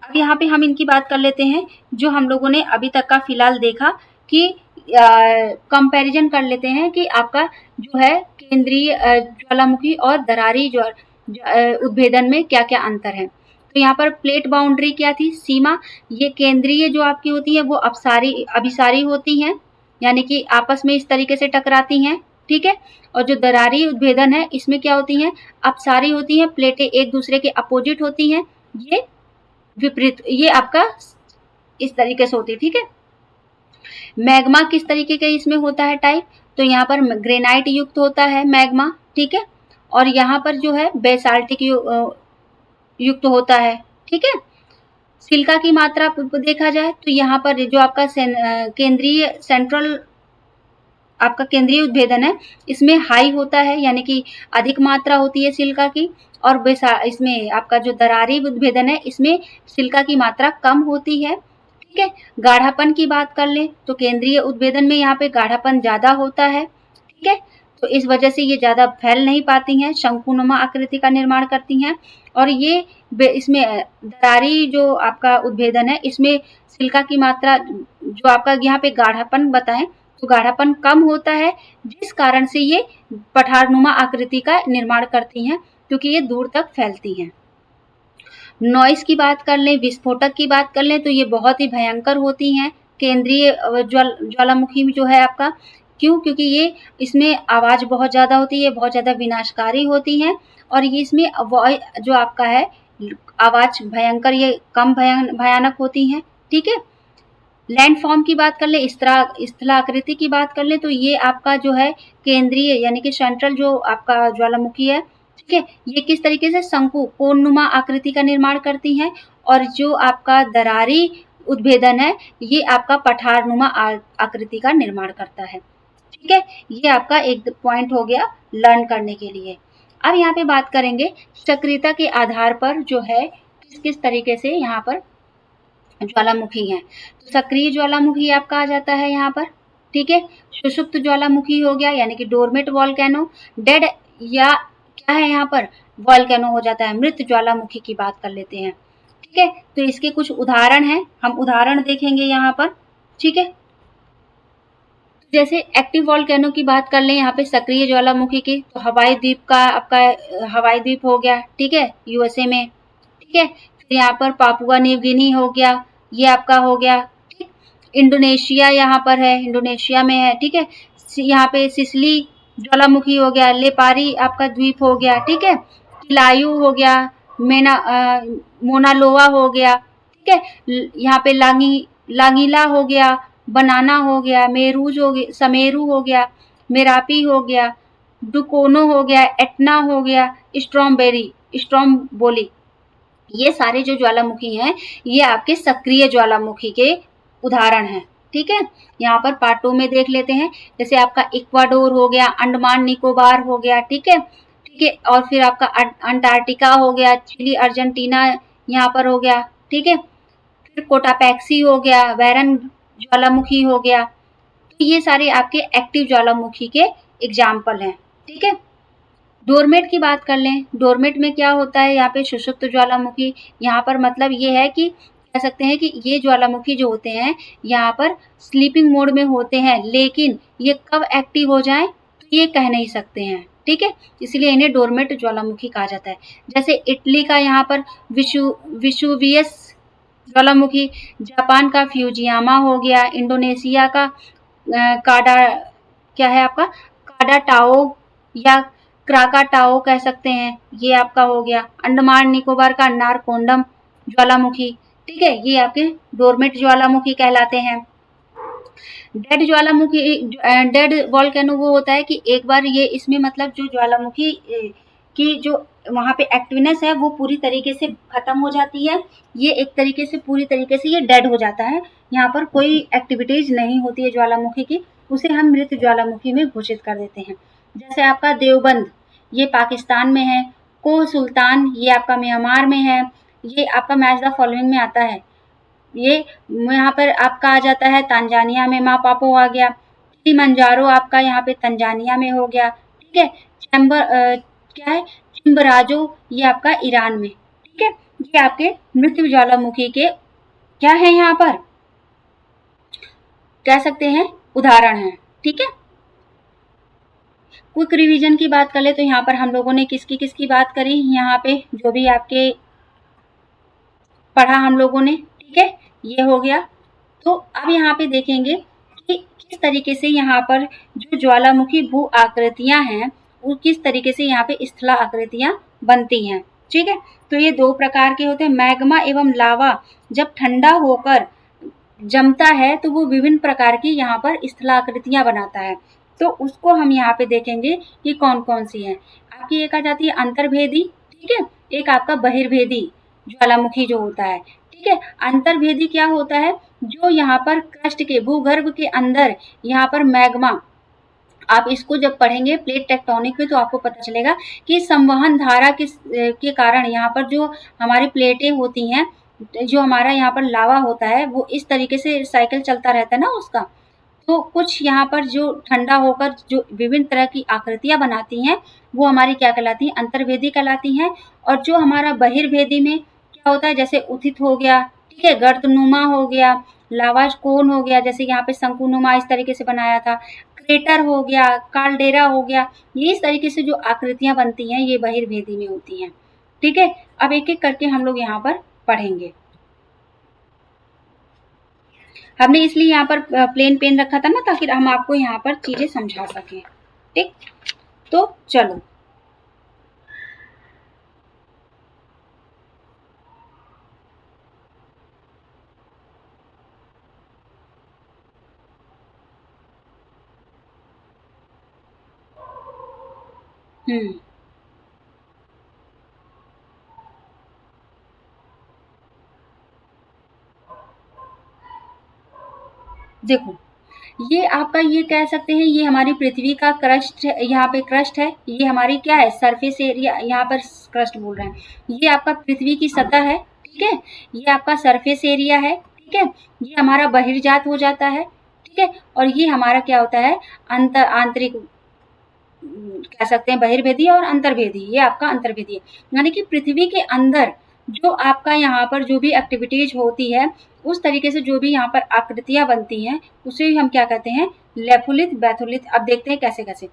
अब यहाँ पे हम इनकी बात कर लेते हैं, जो हम लोगों ने अभी तक का फिलहाल देखा कि कंपैरिजन कर लेते हैं कि आपका जो है केंद्रीय ज्वालामुखी और दरारी उद्भेदन में क्या क्या अंतर है। तो यहाँ पर प्लेट बाउंड्री क्या थी? सीमा। ये केंद्रीय जो आपकी होती है वो अभिसारी होती हैं, यानी कि आपस में इस तरीके से टकराती हैं। ठीक है, और जो दरारी उद्भेदन है इसमें क्या होती हैं? अपसारी होती हैं, प्लेटें एक दूसरे के अपोजिट होती हैं, ये विपरीत, ये आपका इस तरीके से होती है। ठीक है, मैग्मा किस तरीके का इसमें होता है टाइप? तो यहाँ पर ग्रेनाइट युक्त होता है मैग्मा। ठीक है, और यहाँ पर जो है बेसाल्टिक युक्त होता है। ठीक है, सिलिका की मात्रा देखा जाए तो यहाँ पर जो आपका केंद्रीय सेंट्रल आपका केंद्रीय उद्भेदन है इसमें हाई होता है, यानी कि अधिक मात्रा होती है सिलिका की, और इसमें आपका जो दरारी उद्भेदन है इसमें सिलिका की मात्रा कम होती है। ठीक है, गाढ़ापन की बात कर ले तो केंद्रीय उद्भेदन में यहाँ पे गाढ़ापन ज्यादा होता है। ठीक है, तो इस वजह से ये ज्यादा फैल नहीं पाती हैं, शंकुनुमा आकृति का निर्माण करती हैं। और ये इसमें दरारी जो आपका उद्भेदन है इसमें सिलिका की मात्रा जो आपका यहाँ पे गाढ़ापन बताएं तो गाढ़ापन कम होता है, जिस कारण से ये पठारनुमा आकृति का निर्माण करती हैं, क्योंकि ये दूर तक फैलती हैं। नॉइस की बात कर लें, विस्फोटक की बात कर लें तो ये बहुत ही भयंकर होती हैं। केंद्रीय ज्वालामुखी जो है आपका क्यों? क्योंकि ये इसमें आवाज़ बहुत ज़्यादा होती है, बहुत ज़्यादा विनाशकारी होती हैं और ये इसमें जो आपका है आवाज़ भयंकर, ये कम भयानक होती हैं। ठीक है, लैंड फॉर्म की बात कर ले, स्थलाकृति की बात कर ले, तो ये आपका जो है केंद्रीय यानी कि सेंट्रल जो आपका ज्वालामुखी है, ठीक है, ये किस तरीके से शंकु कोणनुमा आकृति का निर्माण करती हैं और जो आपका दरारी उद्भेदन है ये आपका पठारनुमा आकृति का निर्माण करता है। ठीक है, ये आपका एक पॉइंट हो गया लर्न करने के लिए। अब यहाँ पे बात करेंगे सक्रियता के आधार पर जो है किस किस तरीके से यहाँ पर ज्वालामुखी है। तो सक्रिय ज्वालामुखी आपका आ जाता है यहाँ पर। ठीक है, सुषुप्त ज्वालामुखी हो गया यानी कि डोरमेट वॉल्केनो। डेड या क्या है यहाँ पर वॉल्केनो हो जाता है, मृत ज्वालामुखी की बात कर लेते हैं। ठीक है, तो इसके कुछ उदाहरण हैं, हम उदाहरण देखेंगे यहाँ पर। ठीक है, जैसे एक्टिव वॉल्केनो की बात कर लें यहाँ पे सक्रिय ज्वालामुखी की, तो हवाई द्वीप का आपका हवाई द्वीप हो गया। ठीक है, यूएसए में। ठीक है, फिर यहाँ पर पापुआ न्यू गिनी हो गया, ये आपका हो गया। ठीक, इंडोनेशिया यहाँ पर है, इंडोनेशिया में है। ठीक है, यहाँ पे सिसली ज्वालामुखी हो गया, लेपारी आपका द्वीप हो गया। ठीक है, किलायू हो गया, मोनालोवा हो गया। ठीक है, यहाँ पे लांगीला हो गया, बनाना हो गया, मेरूज हो गया, समेरू हो गया, मेरापी हो गया, डुकोनो हो गया, एटना हो गया, स्ट्रॉम्बोली। ये सारे जो ज्वालामुखी हैं ये आपके सक्रिय ज्वालामुखी के उदाहरण हैं। ठीक है, यहाँ पर पार्ट 2 में देख लेते हैं। जैसे आपका इक्वाडोर हो गया, अंडमान निकोबार हो गया। ठीक है, ठीक है, और फिर आपका अंटार्कटिका हो गया, चिली अर्जेंटीना यहाँ पर हो गया। ठीक है, फिर कोटापैक्सी हो गया, वैरन ज्वालामुखी हो गया। तो ये सारे आपके एक्टिव ज्वालामुखी के एग्जाम्पल हैं। ठीक है, डोरमेट की बात कर लें। डोरमेट में क्या होता है, यहाँ पे सुषुप्त ज्वालामुखी, यहाँ पर मतलब ये है कि कह सकते हैं कि ये ज्वालामुखी जो होते हैं यहाँ पर स्लीपिंग मोड में होते हैं, लेकिन ये कब एक्टिव हो जाएं तो ये कह नहीं सकते हैं। ठीक है, इसलिए इन्हें डोरमेट ज्वालामुखी कहा जाता है। जैसे इटली का यहाँ पर विशुवियस ज्वालामुखी, जापान का फ्यूजियामा हो गया, इंडोनेशिया का काडा क्या है आपका काडाटाओ या क्राकाटाओ कह सकते हैं, ये आपका हो गया। अंडमान निकोबार का नारकोंडम ज्वालामुखी। ठीक है, ये आपके डोरमेट ज्वालामुखी कहलाते हैं। डेड ज्वालामुखी, डेड वॉल्केनो वो होता है कि एक बार ये इसमें मतलब जो ज्वालामुखी की जो वहाँ पे एक्टिवनेस है वो पूरी तरीके से खत्म हो जाती है। ये एक तरीके से पूरी तरीके से ये डेड हो जाता है, यहाँ पर कोई एक्टिविटीज नहीं होती है ज्वालामुखी की, उसे हम मृत ज्वालामुखी में घोषित कर देते हैं। जैसे आपका देवबंद, ये पाकिस्तान में है। कोह सुल्तान, ये आपका म्यांमार में है। ये आपका मैच द फॉलोइंग में आता है। ये यहाँ पर आपका आ जाता है तंजानिया में, मापापो आ गया। किलिमंजारो आपका यहाँ पे तंजानिया में हो गया। ठीक है, क्या है चिम्बराजो, ये आपका ईरान में। ठीक है, ये आपके मृत्यु ज्वालामुखी के क्या है यहाँ पर कह सकते हैं उदाहरण है। ठीक है, क्विक रिवीजन की बात कर ले तो यहाँ पर हम लोगों ने किसकी बात करी, यहाँ पे जो भी आपके पढ़ा हम लोगों ने। ठीक है, ये हो गया। तो अब यहाँ पे देखेंगे कि किस तरीके से यहाँ पर जो ज्वालामुखी भू आकृतियां हैं वो किस तरीके से यहाँ पे स्थला आकृतियां बनती हैं। ठीक है, तो ये दो प्रकार के होते हैं। मैग्मा एवं लावा जब ठंडा होकर जमता है तो वो विभिन्न प्रकार की यहाँ पर स्थलाकृतियां बनाता है। तो उसको हम यहाँ पे देखेंगे कि कौन कौन सी हैं। आपकी एक आ जाती है अंतर्भेदी। ठीक है, एक आपका बहिर्भेदी ज्वालामुखी जो होता है। ठीक है, अंतर्भेदी क्या होता है, जो यहाँ पर क्रस्ट के भूगर्भ के अंदर यहाँ पर मैग्मा, आप इसको जब पढ़ेंगे प्लेट टेक्टोनिक में तो आपको पता चलेगा कि संवहन धारा के कारण यहाँ पर जो हमारी प्लेटें होती हैं, जो हमारा यहाँ पर लावा होता है वो इस तरीके से साइकिल चलता रहता है ना उसका, तो कुछ यहाँ पर जो ठंडा होकर जो विभिन्न तरह की आकृतियां बनाती हैं वो हमारी क्या कहलाती हैं, अंतर्भेदी कहलाती हैं। और जो हमारा बहिर्भेदी में क्या होता है, जैसे उथित हो गया, ठीक है, गर्तनुमा हो गया, लावाश कोन हो गया, जैसे यहाँ पे शंकुनुमा इस तरीके से बनाया था, क्रेटर हो गया, काल्डेरा हो गया, ये इस तरीके से जो आकृतियां बनती हैं ये बहिर्भेदी में होती हैं। ठीक है, अब एक एक करके हम लोग यहाँ पर पढ़ेंगे। हमने इसलिए यहाँ पर प्लेन पेन रखा था ना, ताकि हम आपको यहाँ पर चीजें समझा सकें। ठीक, तो चलो। हम्म, देखो, ये आपका, ये कह सकते हैं, ये हमारी पृथ्वी का क्रस्ट है, यहाँ पे क्रस्ट है, ये हमारी क्या है, सरफेस एरिया, यहाँ पर क्रस्ट बोल रहे हैं, ये आपका पृथ्वी की सतह है। ठीक है, ये आपका सरफेस एरिया है। ठीक है, ये हमारा बहिर्जात हो जाता है। ठीक है, और ये हमारा क्या होता है, आंतरिक कह सकते हैं, बहिर्भेदी और अंतर्भेदी, ये आपका अंतर्भेदी है। यानी कि पृथ्वी के अंदर जो आपका यहाँ पर जो भी एक्टिविटीज होती है, उस तरीके से जो भी यहाँ पर आकृतियां बनती हैं, उसे हम क्या कहते हैं, लेफोलिथ, बैथोलिथ। अब देखते हैं कैसे कैसे।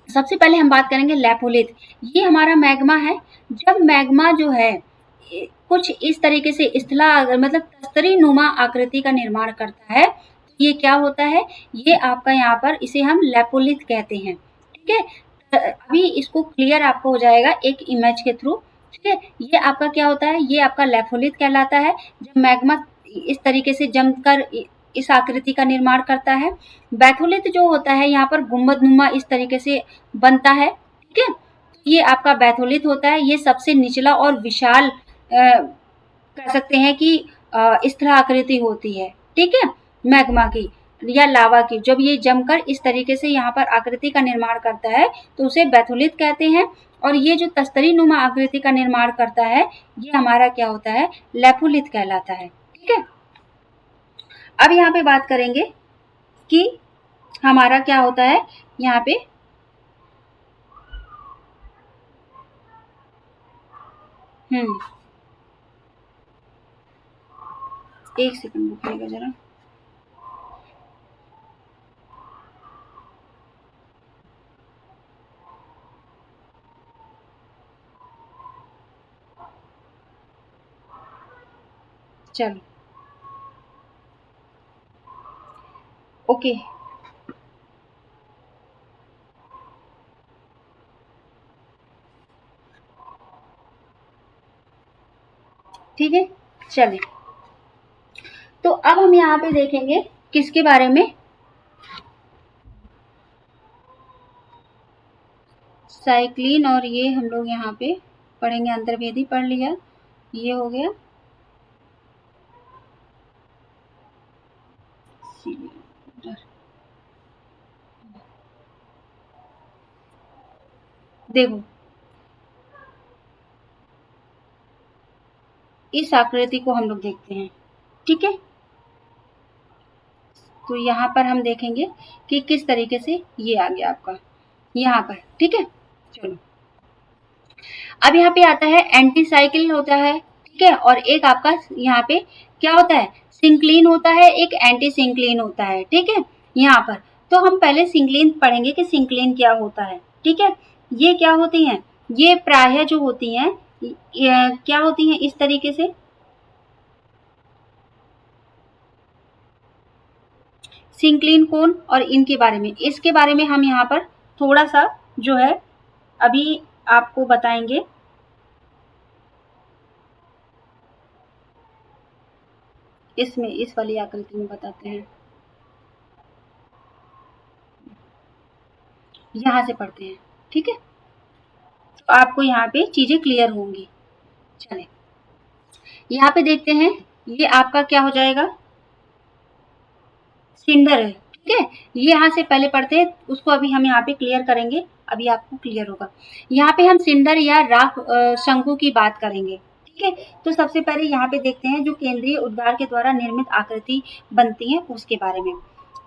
सबसे पहले हम बात करेंगे लेफोलिथ। ये हमारा मैग्मा है। जब मैग्मा जो है कुछ इस तरीके से स्थला, मतलब तस्तरी नुमा आकृति का निर्माण करता है, ये क्या होता है, ये आपका यहाँ पर इसे हम लेपोलिथ कहते हैं। ठीक है, अभी इसको क्लियर आपको हो जाएगा एक इमेज के थ्रू। ठीक है, ये आपका क्या होता है, ये आपका लेपोलिथ कहलाता है। जब मैग्मा इस तरीके से जमकर इस आकृति का निर्माण करता है। बैथोलिथ जो होता है, यहाँ पर गुम्बदनुमा इस तरीके से बनता है। ठीक है, ये आपका बैथोलिथ होता है। ये सबसे निचला और विशाल कह सकते हैं कि स्थल आकृति होती है। ठीक है, मैग्मा की या लावा की, जब ये जमकर इस तरीके से यहाँ पर आकृति का निर्माण करता है, तो उसे बैथोलिथ कहते हैं। और ये जो तस्तरी नुमा आकृति का निर्माण करता है, ये हमारा क्या होता है, लेपोलिथ कहलाता है। ठीक है, अब यहाँ पे बात करेंगे कि हमारा क्या होता है यहाँ पे, एक सेकंड रुकिएगा जरा। चलो, ओके, ठीक है, चलिए। तो अब हम यहाँ पे देखेंगे किसके बारे में, साइक्लिन। और ये हम लोग यहाँ पे पढ़ेंगे, अंतर्भेदी पढ़ लिया, ये हो गया। देखो, इस आकृति को हम लोग देखते हैं। ठीक है, तो यहाँ पर हम देखेंगे कि किस तरीके से ये आ गया आपका यहाँ पर। ठीक है, चलो। अब यहाँ पे आता है एंटी साइक्लिन होता है। ठीक है, और एक आपका यहाँ पे क्या होता है, सिंक्लिन होता है, एक एंटी सिंक्लिन होता है। ठीक है, यहाँ पर तो हम पहले सिंक्लिन पढ़ेंगे कि सिंक्लिन क्या होता है। ठीक है, ये क्या होती हैं, ये प्रायः जो होती हैं, क्या होती हैं, इस तरीके से सिंक्लिन कोन। और इनके बारे में, इसके बारे में हम यहाँ पर थोड़ा सा जो है अभी आपको बताएंगे। इसमें इस वाली आकृति में बताते हैं, यहाँ से पढ़ते हैं। ठीक है, तो आपको यहाँ पे चीजें क्लियर होंगी। चले, यहाँ पे देखते हैं, ये आपका क्या हो जाएगा, सिंडर है। ठीक है, ये यहाँ से पहले पढ़ते हैं, उसको अभी हम यहाँ पे क्लियर करेंगे, अभी आपको क्लियर होगा। यहाँ पे हम सिंडर या राख शंकु की बात करेंगे। ठीक है, तो सबसे पहले यहाँ पे देखते हैं जो केंद्रीय उद्गार के द्वारा निर्मित आकृति बनती है, उसके बारे में।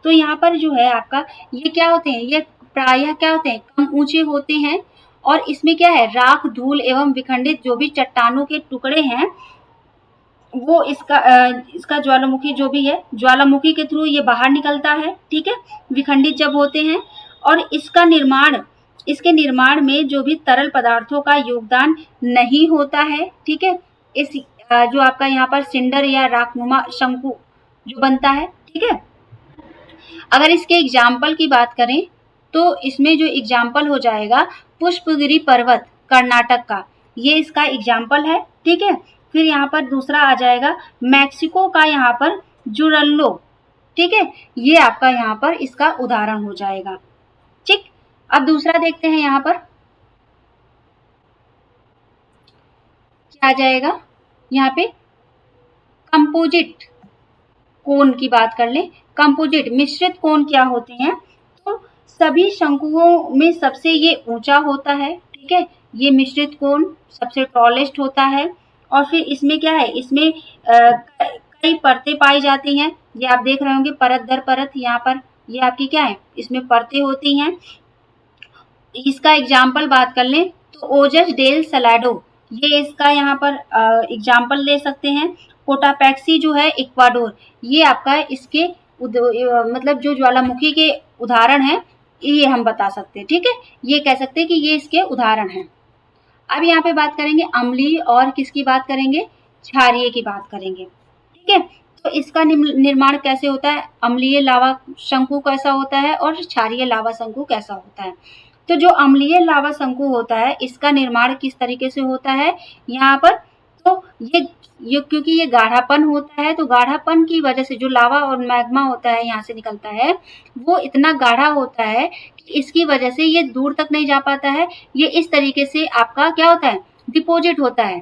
तो यहाँ पर जो है आपका, ये क्या होते हैं, ये प्रायः क्या होते हैं, कम ऊंचे होते हैं। और इसमें क्या है, राख, धूल एवं विखंडित जो भी चट्टानों के टुकड़े हैं, वो इसका ज्वालामुखी जो भी है, ज्वालामुखी के थ्रू ये बाहर निकलता है। ठीक है, विखंडित जब होते हैं। और इसके निर्माण में जो भी तरल पदार्थों का योगदान नहीं होता है। ठीक है, इस जो आपका यहाँ पर सिंडर या राखनुमा शंकु जो बनता है, ठीक है। अगर इसके एग्जाम्पल की बात करें तो इसमें जो एग्जाम्पल हो जाएगा पुष्पगिरी पर्वत कर्नाटक का, ये इसका एग्जाम्पल है, ठीक है। फिर यहाँ पर दूसरा आ जाएगा मैक्सिको का यहाँ पर जुरल्लो, ठीक है, ये आपका यहाँ पर इसका उदाहरण हो जाएगा, ठीक। अब दूसरा देखते हैं, यहाँ पर क्या आ जाएगा, यहाँ पे कंपोजिट कोण की बात कर लें। कंपोजिट मिश्रित कोण क्या होते हैं, तो सभी शंकुओं में सबसे ये ऊंचा होता है, ठीक है, ये मिश्रित कोण सबसे टॉलेस्ट होता है। और फिर इसमें क्या है, इसमें कई परतें पाई जाती हैं, ये आप देख रहे होंगे परत दर परत, यहाँ पर ये आपकी क्या है, इसमें परतें होती हैं। इसका एग्जाम्पल बात कर लें तो ओजस डेल सलाडो, ये इसका यहाँ पर एग्जाम्पल ले सकते हैं। कोटापैक्सी जो है इक्वाडोर, ये आपका इसके मतलब जो ज्वालामुखी के उदाहरण है, ये हम बता सकते हैं, ठीक है, ये कह सकते हैं कि ये इसके उदाहरण हैं। अब यहाँ पे बात करेंगे अम्लीय और किसकी बात करेंगे, क्षारीय की बात करेंगे, ठीक है। तो इसका निर्माण कैसे होता है, अम्लीय लावा शंकु कैसा होता है और क्षारीय लावा शंकु कैसा होता है। तो जो अम्लीय लावा शंकु होता है, इसका निर्माण किस तरीके से होता है यहाँ पर, तो ये क्योंकि ये गाढ़ापन होता है, तो गाढ़ापन की वजह से जो लावा और मैग्मा होता है यहाँ से निकलता है, वो इतना गाढ़ा होता है कि इसकी वजह से ये दूर तक नहीं जा पाता है, ये इस तरीके से आपका क्या होता है, डिपोजिट होता है,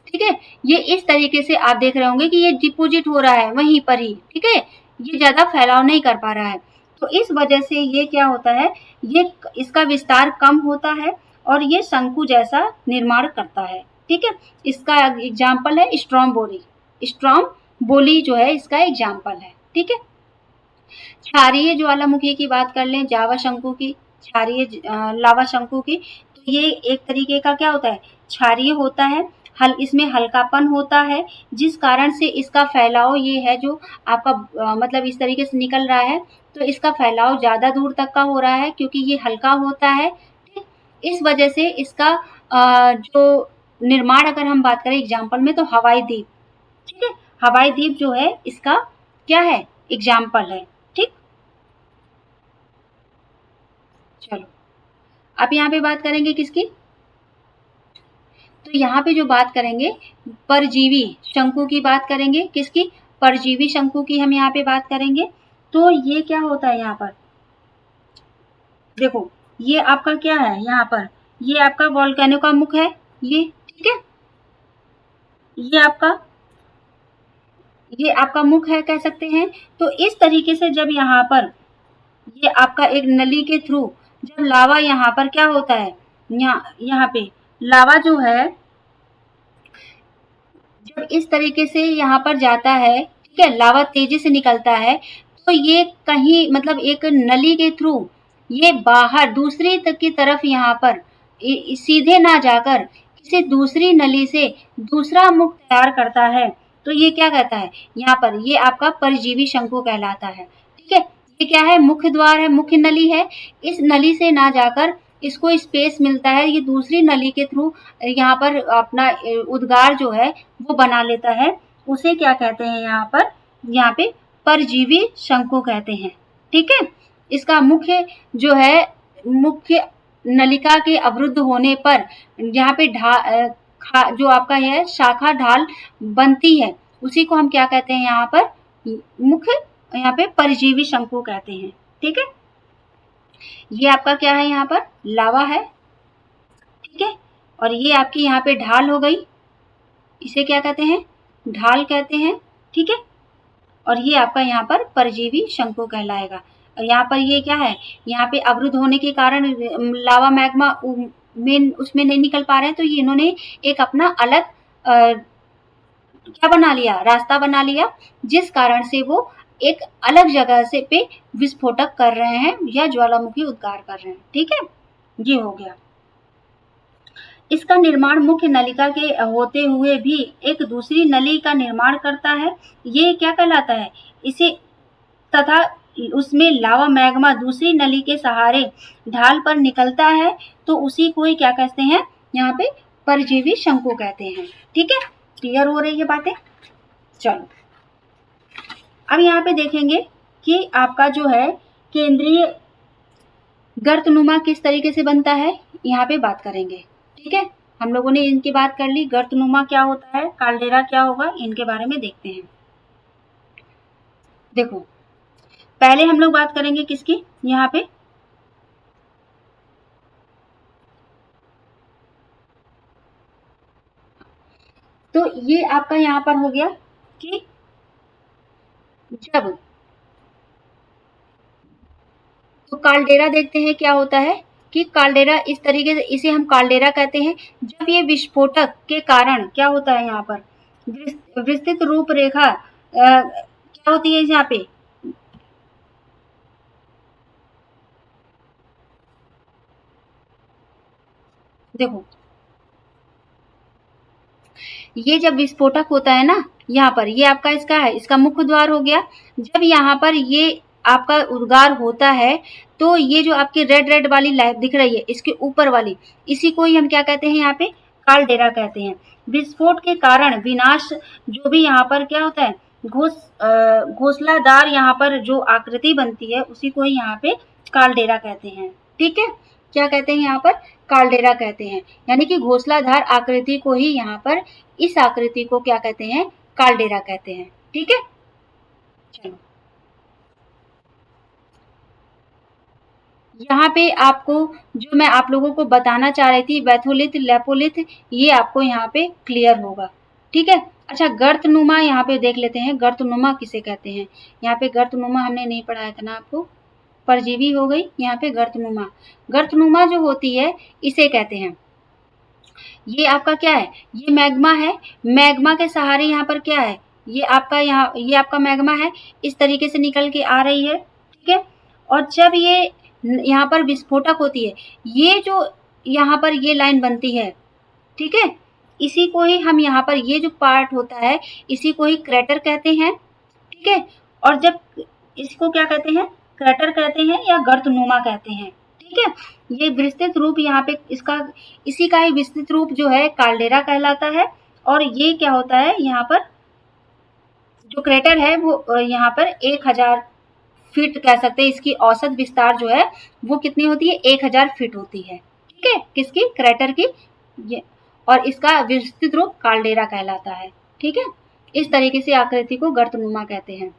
ठीक है। ये इस तरीके से आप देख रहे होंगे कि ये डिपोजिट हो रहा है वहीं पर ही, ठीक है, ये ज्यादा फैलाव नहीं कर पा रहा है। तो इस वजह से ये क्या होता है, ये इसका विस्तार कम होता है और ये शंकु जैसा निर्माण करता है, ठीक है। इसका एग्जाम्पल है स्ट्रोम्बोली, स्ट्रोम्बोली जो है इसका एग्जाम्पल है, ठीक है। क्षारीय ज्वालामुखी की बात कर लें, जावा शंकु की, क्षारीय लावा शंकु की, तो ये एक तरीके का क्या होता है, क्षारीय होता है, इसमें हल्कापन होता है, जिस कारण से इसका फैलाव ये है जो आपका मतलब इस तरीके से निकल रहा है, तो इसका फैलाव ज्यादा दूर तक का हो रहा है क्योंकि ये हल्का होता है, ठीक। इस वजह से इसका जो निर्माण अगर हम बात करें एग्जाम्पल में, तो हवाई द्वीप, ठीक है, हवाई द्वीप जो है इसका क्या है, एग्जाम्पल है, ठीक। चलो अब यहाँ पे बात करेंगे किसकी, तो यहाँ पे जो बात करेंगे परजीवी शंकु की बात करेंगे, किसकी, परजीवी शंकु की हम यहाँ पे बात करेंगे। तो ये क्या होता है, यहाँ पर देखो, ये आपका क्या है, यहाँ पर ये आपका वोल्केनो का मुख है, ये ठीक है, ये आपका मुख है कह सकते हैं। तो इस तरीके से जब यहाँ पर ये आपका एक नली के थ्रू जब लावा यहाँ पर क्या होता है, यहाँ पे लावा जो है जब इस तरीके से यहाँ पर जाता है, ठीक है, लावा तेजी से निकलता है, तो ये कहीं मतलब एक नली के थ्रू ये बाहर दूसरी की तरफ यहाँ पर सीधे ना जाकर किसी दूसरी नली से दूसरा मुख तैयार करता है, तो ये क्या कहता है यहाँ पर, ये आपका परजीवी शंकु कहलाता है, ठीक है। ये क्या है, मुख्य द्वार है, मुख्य नली है, इस नली से ना जाकर इसको स्पेस मिलता है, ये दूसरी नली के थ्रू यहाँ पर अपना उद्गार जो है वो बना लेता है, उसे क्या कहते हैं यहाँ पे परजीवी शंकु कहते हैं, ठीक है। इसका मुख्य जो है, मुख्य नलिका के अवरुद्ध होने पर यहाँ पे जो आपका है शाखा ढाल बनती है, उसी को हम क्या कहते हैं यहाँ पर, मुख्य यहाँ पे परजीवी शंकु कहते हैं, ठीक है। ये आपका क्या है, यहाँ पर लावा है, ठीक है, और ये आपकी यहाँ पे ढाल हो गई, इसे क्या कहते हैं, ढाल कहते हैं, ठीक है। और ये आपका यहाँ पर परजीवी शंकु कहलाएगा। और यहाँ पर ये क्या है, यहाँ पे अवरुद्ध होने के कारण लावा मैग्मा उसमें नहीं निकल पा रहे हैं, तो ये इन्होंने एक अपना अलग क्या बना लिया, रास्ता बना लिया, जिस कारण से वो एक अलग जगह से पे विस्फोटक कर रहे हैं या ज्वालामुखी उद्गार कर रहे हैं, ठीक है, ये हो गया। इसका निर्माण मुख्य नलिका के होते हुए भी एक दूसरी नली का निर्माण करता है, ये क्या कहलाता है, इसे तथा उसमें लावा मैग्मा दूसरी नली के सहारे ढाल पर निकलता है, तो उसी को ही क्या कहते हैं, यहाँ पे परजीवी शंकु कहते हैं, ठीक है। क्लियर हो रही है बातें। चलो अब यहाँ पे देखेंगे कि आपका जो है केंद्रीय गर्तनुमा किस तरीके से बनता है, यहाँ पे बात करेंगे। ठीक है, हम लोगों ने इनकी बात कर ली, गर्तनुमा क्या होता है, काल्डेरा क्या होगा, इनके बारे में देखते हैं। देखो पहले हम लोग बात करेंगे किसकी, यहाँ पे तो ये आपका यहाँ पर हो गया कि जब तो काल्डेरा देखते हैं क्या होता है कि काल्डेरा इस तरीके से, इसे हम काल्डेरा कहते हैं जब ये विस्फोटक के कारण क्या होता है, यहाँ पर विस्तृत रूपरेखा क्या होती है यहाँ पे, देखो ये जब विस्फोटक होता है ना, यहाँ पर ये आपका इसका है, इसका मुख्य द्वार हो गया। जब यहाँ पर ये आपका उद्गार होता है तो ये जो आपकी रेड रेड वाली लाइट दिख रही है, इसके ऊपर वाली, इसी को ही हम क्या कहते हैं, यहाँ पे काल्डेरा कहते हैं। विस्फोट के कारण विनाश जो भी यहाँ पर क्या होता है, घोंसलादार यहाँ पर जो आकृति बनती है उसी को ही यहाँ पे काल्डेरा कहते हैं। ठीक है, क्या कहते हैं यहाँ पर, काल्डेरा कहते हैं, यानी कि घोंसलाधार आकृति को ही यहाँ पर, इस आकृति को क्या कहते हैं, काल्डेरा कहते हैं। ठीक है, चलो यहाँ पे आपको जो मैं आप लोगों को बताना चाह रही थी, बैथोलिथ लेपोलिथ, ये आपको यहाँ पे क्लियर होगा। ठीक है, अच्छा गर्तनुमा यहाँ पे देख लेते हैं, गर्तनुमा किसे कहते हैं। यहाँ पे गर्तनुमा हमने नहीं पढ़ाया था ना आपको, परजीवी हो गई, यहाँ पे गर्तनुमा, गर्तनुमा जो होती है इसे कहते हैं, ये आपका क्या है, ये मैग्मा है, मैग्मा के सहारे यहाँ पर क्या है, ये आपका यहाँ, ये आपका मैग्मा है, इस तरीके से निकल के आ रही है। ठीक है, और जब ये यहाँ पर विस्फोटक होती है, ये जो यहाँ पर ये लाइन बनती है, ठीक है, इसी को ही हम यहाँ पर, ये जो पार्ट होता है इसी को ही क्रेटर कहते हैं। ठीक है, और जब इसको क्या कहते हैं, क्रेटर कहते हैं या गर्तनुमा कहते हैं। ठीक है, ये विस्तृत रूप यहाँ पे इसका, इसी का ही विस्तृत रूप जो है काल्डेरा कहलाता है। और ये क्या होता है, यहाँ पर जो क्रेटर है वो यहाँ पर 1000 फीट कह सकते हैं, इसकी औसत विस्तार जो है वो कितनी होती है, 1000 फीट होती है। ठीक है, किसकी, क्रेटर की, ये, और इसका विस्तृत रूप काल्डेरा कहलाता है। ठीक है, इस तरीके से आकृति को गर्तनुमा कहते हैं।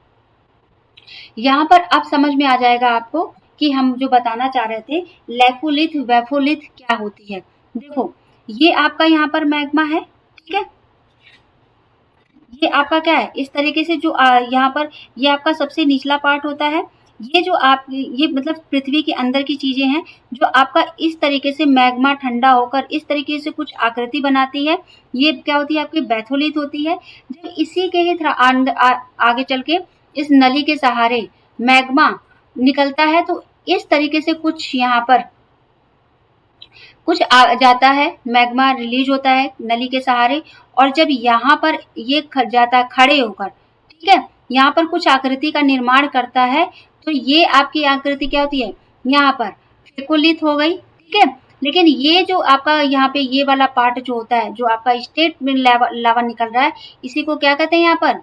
यहाँ पर अब समझ में आ जाएगा आपको कि हम जो बताना चाह रहे थे, लेपोलिथ वेफोलिथ क्या होती है। देखो ये आपका यहाँ पर मैग्मा है, ठीक है, ये आपका क्या है, इस तरीके से जो यहाँ पर ये आपका सबसे निचला पार्ट होता है, ये जो आप, ये मतलब पृथ्वी के अंदर की चीजें हैं जो आपका इस तरीके से मैग्मा ठंडा होकर इस तरीके से कुछ आकृति बनाती है, ये क्या होती है, आपकी बैथोलिथ होती है। जब इसी के ही आगे चल के इस नली के सहारे मैग्मा निकलता है तो इस तरीके से कुछ यहाँ पर कुछ आ जाता है, मैग्मा रिलीज होता है नली के सहारे, और जब यहाँ पर ये जाता है खड़े होकर, ठीक है, यहाँ पर कुछ आकृति का निर्माण करता है, तो ये आपकी आकृति क्या होती है, यहाँ पर फेकोलिथ हो गई। ठीक है, लेकिन ये जो आपका यहाँ पे ये वाला पार्ट जो होता है, जो आपका स्टेट में लावा निकल रहा है, इसी को क्या कहते हैं, यहाँ पर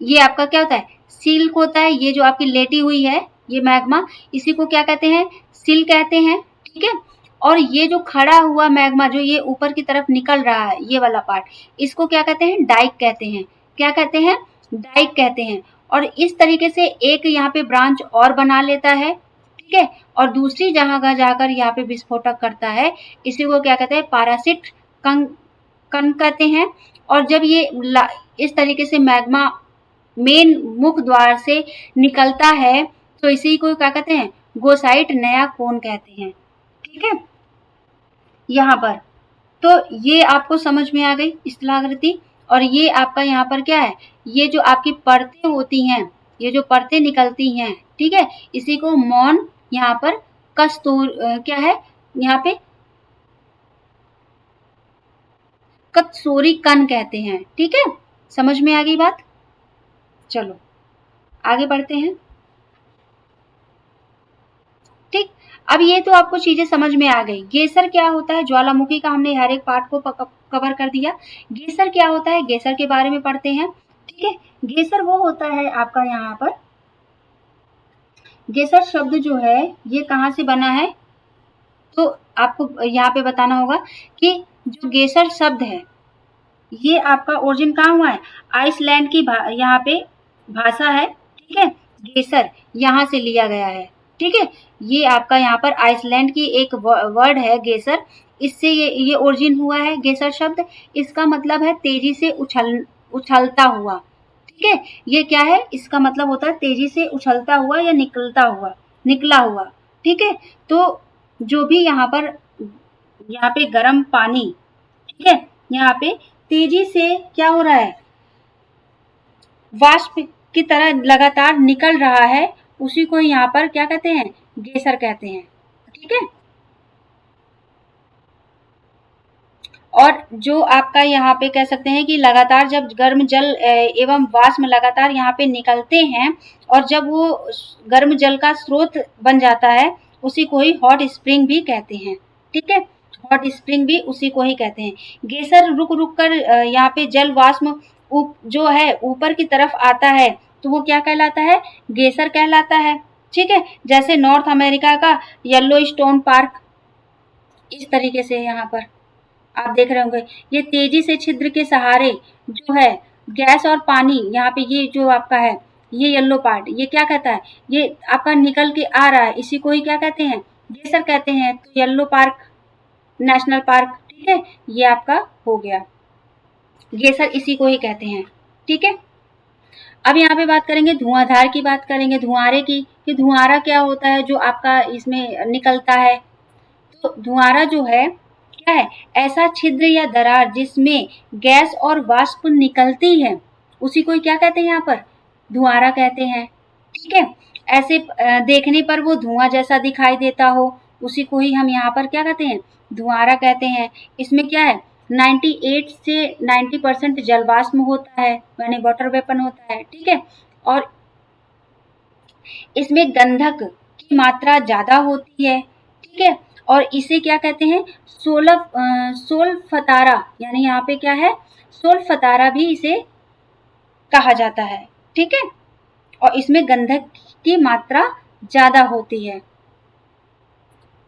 ये आपका क्या होता है, सिल्क होता है। ये जो आपकी लेटी हुई है ये मैग्मा, इसी को क्या कहते हैं, सिल कहते हैं। ठीक है, और ये जो खड़ा हुआ मैग्मा जो ये ऊपर की तरफ निकल रहा है, ये वाला पार्ट, इसको क्या कहते हैं, डाइक कहते हैं। क्या कहते हैं, डाइक कहते हैं। और इस तरीके से एक यहाँ पे ब्रांच और बना लेता है, ठीक है, और दूसरी जगह जाकर यहाँ पे विस्फोटक करता है, इसी को क्या कहते हैं, पारासिट कण कहते हैं। और जब ये इस तरीके से मैग्मा मेन मुख द्वार से निकलता है तो इसी को क्या कहते हैं, गोसाइट नया कोन कहते हैं। ठीक है, यहाँ पर तो ये आपको समझ में आ गई स्थलाकृति। और ये आपका यहाँ पर क्या है, ये जो आपकी परतें होती हैं, ये जो परतें निकलती हैं, ठीक है, इसी को मौन यहाँ पर कस्तूर क्या है, यहाँ पे कत्सोरी कण कहते हैं। ठीक है, समझ में आ गई बात। चलो आगे बढ़ते हैं। ठीक, अब ये तो आपको चीजें समझ में आ गई। गेसर क्या होता है, ज्वालामुखी का हमने हर एक पार्ट को कवर कर दिया। गेसर क्या होता है, गेसर के बारे में पढ़ते हैं। ठीक है, गेसर वो होता है आपका यहाँ पर, गेसर शब्द जो है ये कहाँ से बना है, तो आपको यहाँ पे बताना होगा कि जो गेसर शब्द है ये आपका ओरिजिन कहाँ हुआ है, आइसलैंड की यहाँ पे भाषा है, ठीक है, गेसर यहाँ से लिया गया है, ठीक है। ये आपका यहाँ पर आइसलैंड की एक वर्ड है गेसर, इससे ये ओरिजिन हुआ है गेसर शब्द। इसका मतलब है तेजी से उछलता हुआ, ठीक है। ये क्या है, इसका मतलब होता है तेजी से उछलता हुआ या निकला हुआ, ठीक है। तो जो भी यहाँ पे गर्म पानी, ठीक है, यहाँ पे तेजी से क्या हो रहा है, वाष्प की तरह लगातार निकल रहा है, उसी को यहाँ पर क्या कहते हैं, गेसर कहते हैं, ठीक है। और जो आपका यहाँ पे कह सकते हैं कि लगातार जब गर्म जल एवं वाष्प लगातार यहाँ पे निकलते हैं और जब वो गर्म जल का स्रोत बन जाता है, उसी को ही हॉट स्प्रिंग भी कहते हैं, ठीक है। हॉट स्प्रिंग भी उसी को ही कहते हैं। गेसर रुक रुक कर यहाँ पे जल वाष्प जो है ऊपर की तरफ आता है, तो वो क्या कहलाता है, गेसर कहलाता है, ठीक है। जैसे नॉर्थ अमेरिका का येलो स्टोन पार्क, इस तरीके से यहाँ पर आप देख रहे होंगे, ये तेजी से छिद्र के सहारे जो है गैस और पानी, यहाँ पे ये जो आपका है ये येलो पार्ट, ये क्या कहता है, ये आपका निकल के आ रहा है, इसी को ही क्या कहते हैं, गेसर कहते हैं। तो येलो पार्क नेशनल पार्क, ठीक है, ये आपका हो गया, गेसर इसी को ही कहते हैं, ठीक है। अब यहाँ पे बात करेंगे धुआंधार की, बात करेंगे धुआंरे की, कि धुआंरा क्या होता है जो आपका इसमें निकलता है। तो धुआंरा जो है क्या है, ऐसा छिद्र या दरार जिसमें गैस और वाष्प निकलती है, उसी को क्या कहते हैं यहाँ पर, धुआंरा कहते हैं, ठीक है। ऐसे देखने पर वो धुआं जैसा दिखाई देता हो, उसी को ही हम यहाँ पर क्या कहते हैं, धुआंरा कहते हैं। इसमें क्या है, 98 से 90% जलवाष्प होता है, यानी वाटर वेपन होता है, ठीक है। और इसमें गंधक की मात्रा ज्यादा होती है, ठीक है। और इसे क्या कहते हैं, सोलफतारा, यानी यहाँ पे क्या है, सोलफतारा भी इसे कहा जाता है, ठीक है। और इसमें गंधक की मात्रा ज्यादा होती है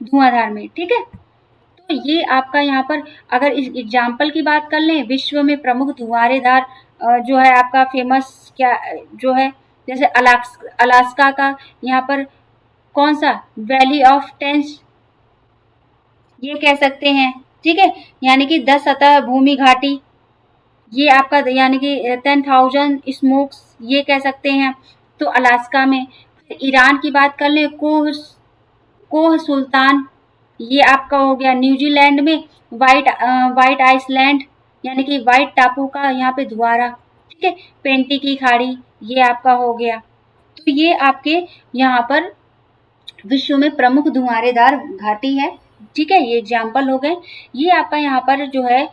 धुआंधार में, ठीक है। तो ये आपका यहाँ पर अगर इस एग्जाम्पल की बात कर लें, विश्व में प्रमुख धुआंधार जो है आपका फेमस क्या जो है, जैसे अलास्का का यहाँ पर कौन सा, वैली ऑफ टेंस, ये कह सकते हैं, ठीक है, यानी कि 10 सतह भूमि घाटी, ये आपका यानी कि 10,000 स्मोक्स, ये कह सकते हैं, तो अलास्का में। ईरान की बात कर लें, कोह सुल्तान, ये आपका हो गया न्यूजीलैंड में, वाइट आइसलैंड यानी कि वाइट टापू का यहाँ पे धुआंरा, ठीक है। पेंटी की खाड़ी, ये आपका हो गया। तो ये आपके यहाँ पर विश्व में प्रमुख धुआंरेदार घाटी है, ठीक है, ये एग्जाम्पल हो गए। ये आपका यहाँ पर जो है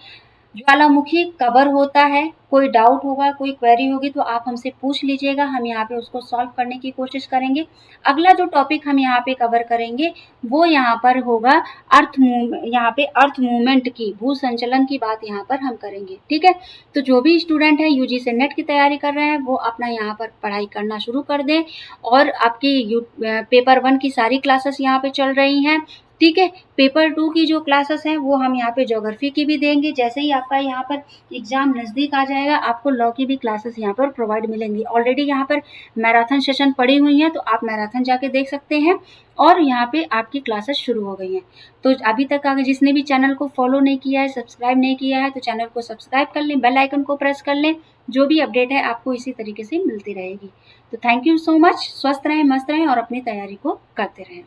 ज्वालामुखी कवर होता है। कोई डाउट होगा, कोई क्वेरी होगी तो आप हमसे पूछ लीजिएगा, हम यहाँ पे उसको सॉल्व करने की कोशिश करेंगे। अगला जो टॉपिक हम यहाँ पे कवर करेंगे वो यहाँ पर होगा यहाँ पे अर्थ मूवमेंट की, भू संचलन की बात यहाँ पर हम करेंगे, ठीक है। तो जो भी स्टूडेंट है यूजीसी नेट की तैयारी कर रहे हैं वो अपना यहाँ पर पढ़ाई करना शुरू कर दें। और आपकी पेपर 1 की सारी क्लासेस यहाँ पे चल रही हैं, ठीक है। पेपर 2 की जो क्लासेस हैं वो हम यहाँ पे ज्योग्राफी की भी देंगे। जैसे ही आपका यहाँ पर एग्जाम नज़दीक आ जाएगा आपको लॉ की भी क्लासेस यहाँ पर प्रोवाइड मिलेंगी। ऑलरेडी यहाँ पर मैराथन सेशन पड़ी हुई हैं, तो आप मैराथन जाके देख सकते हैं। और यहाँ पे आपकी क्लासेस शुरू हो गई हैं। तो अभी तक अगर जिसने भी चैनल को फॉलो नहीं किया है, सब्सक्राइब नहीं किया है, तो चैनल को सब्सक्राइब कर लें, बेल आइकन को प्रेस कर लें। जो भी अपडेट है आपको इसी तरीके से मिलती रहेगी। तो थैंक यू सो मच। स्वस्थ रहें, मस्त रहें और अपनी तैयारी को करते रहें।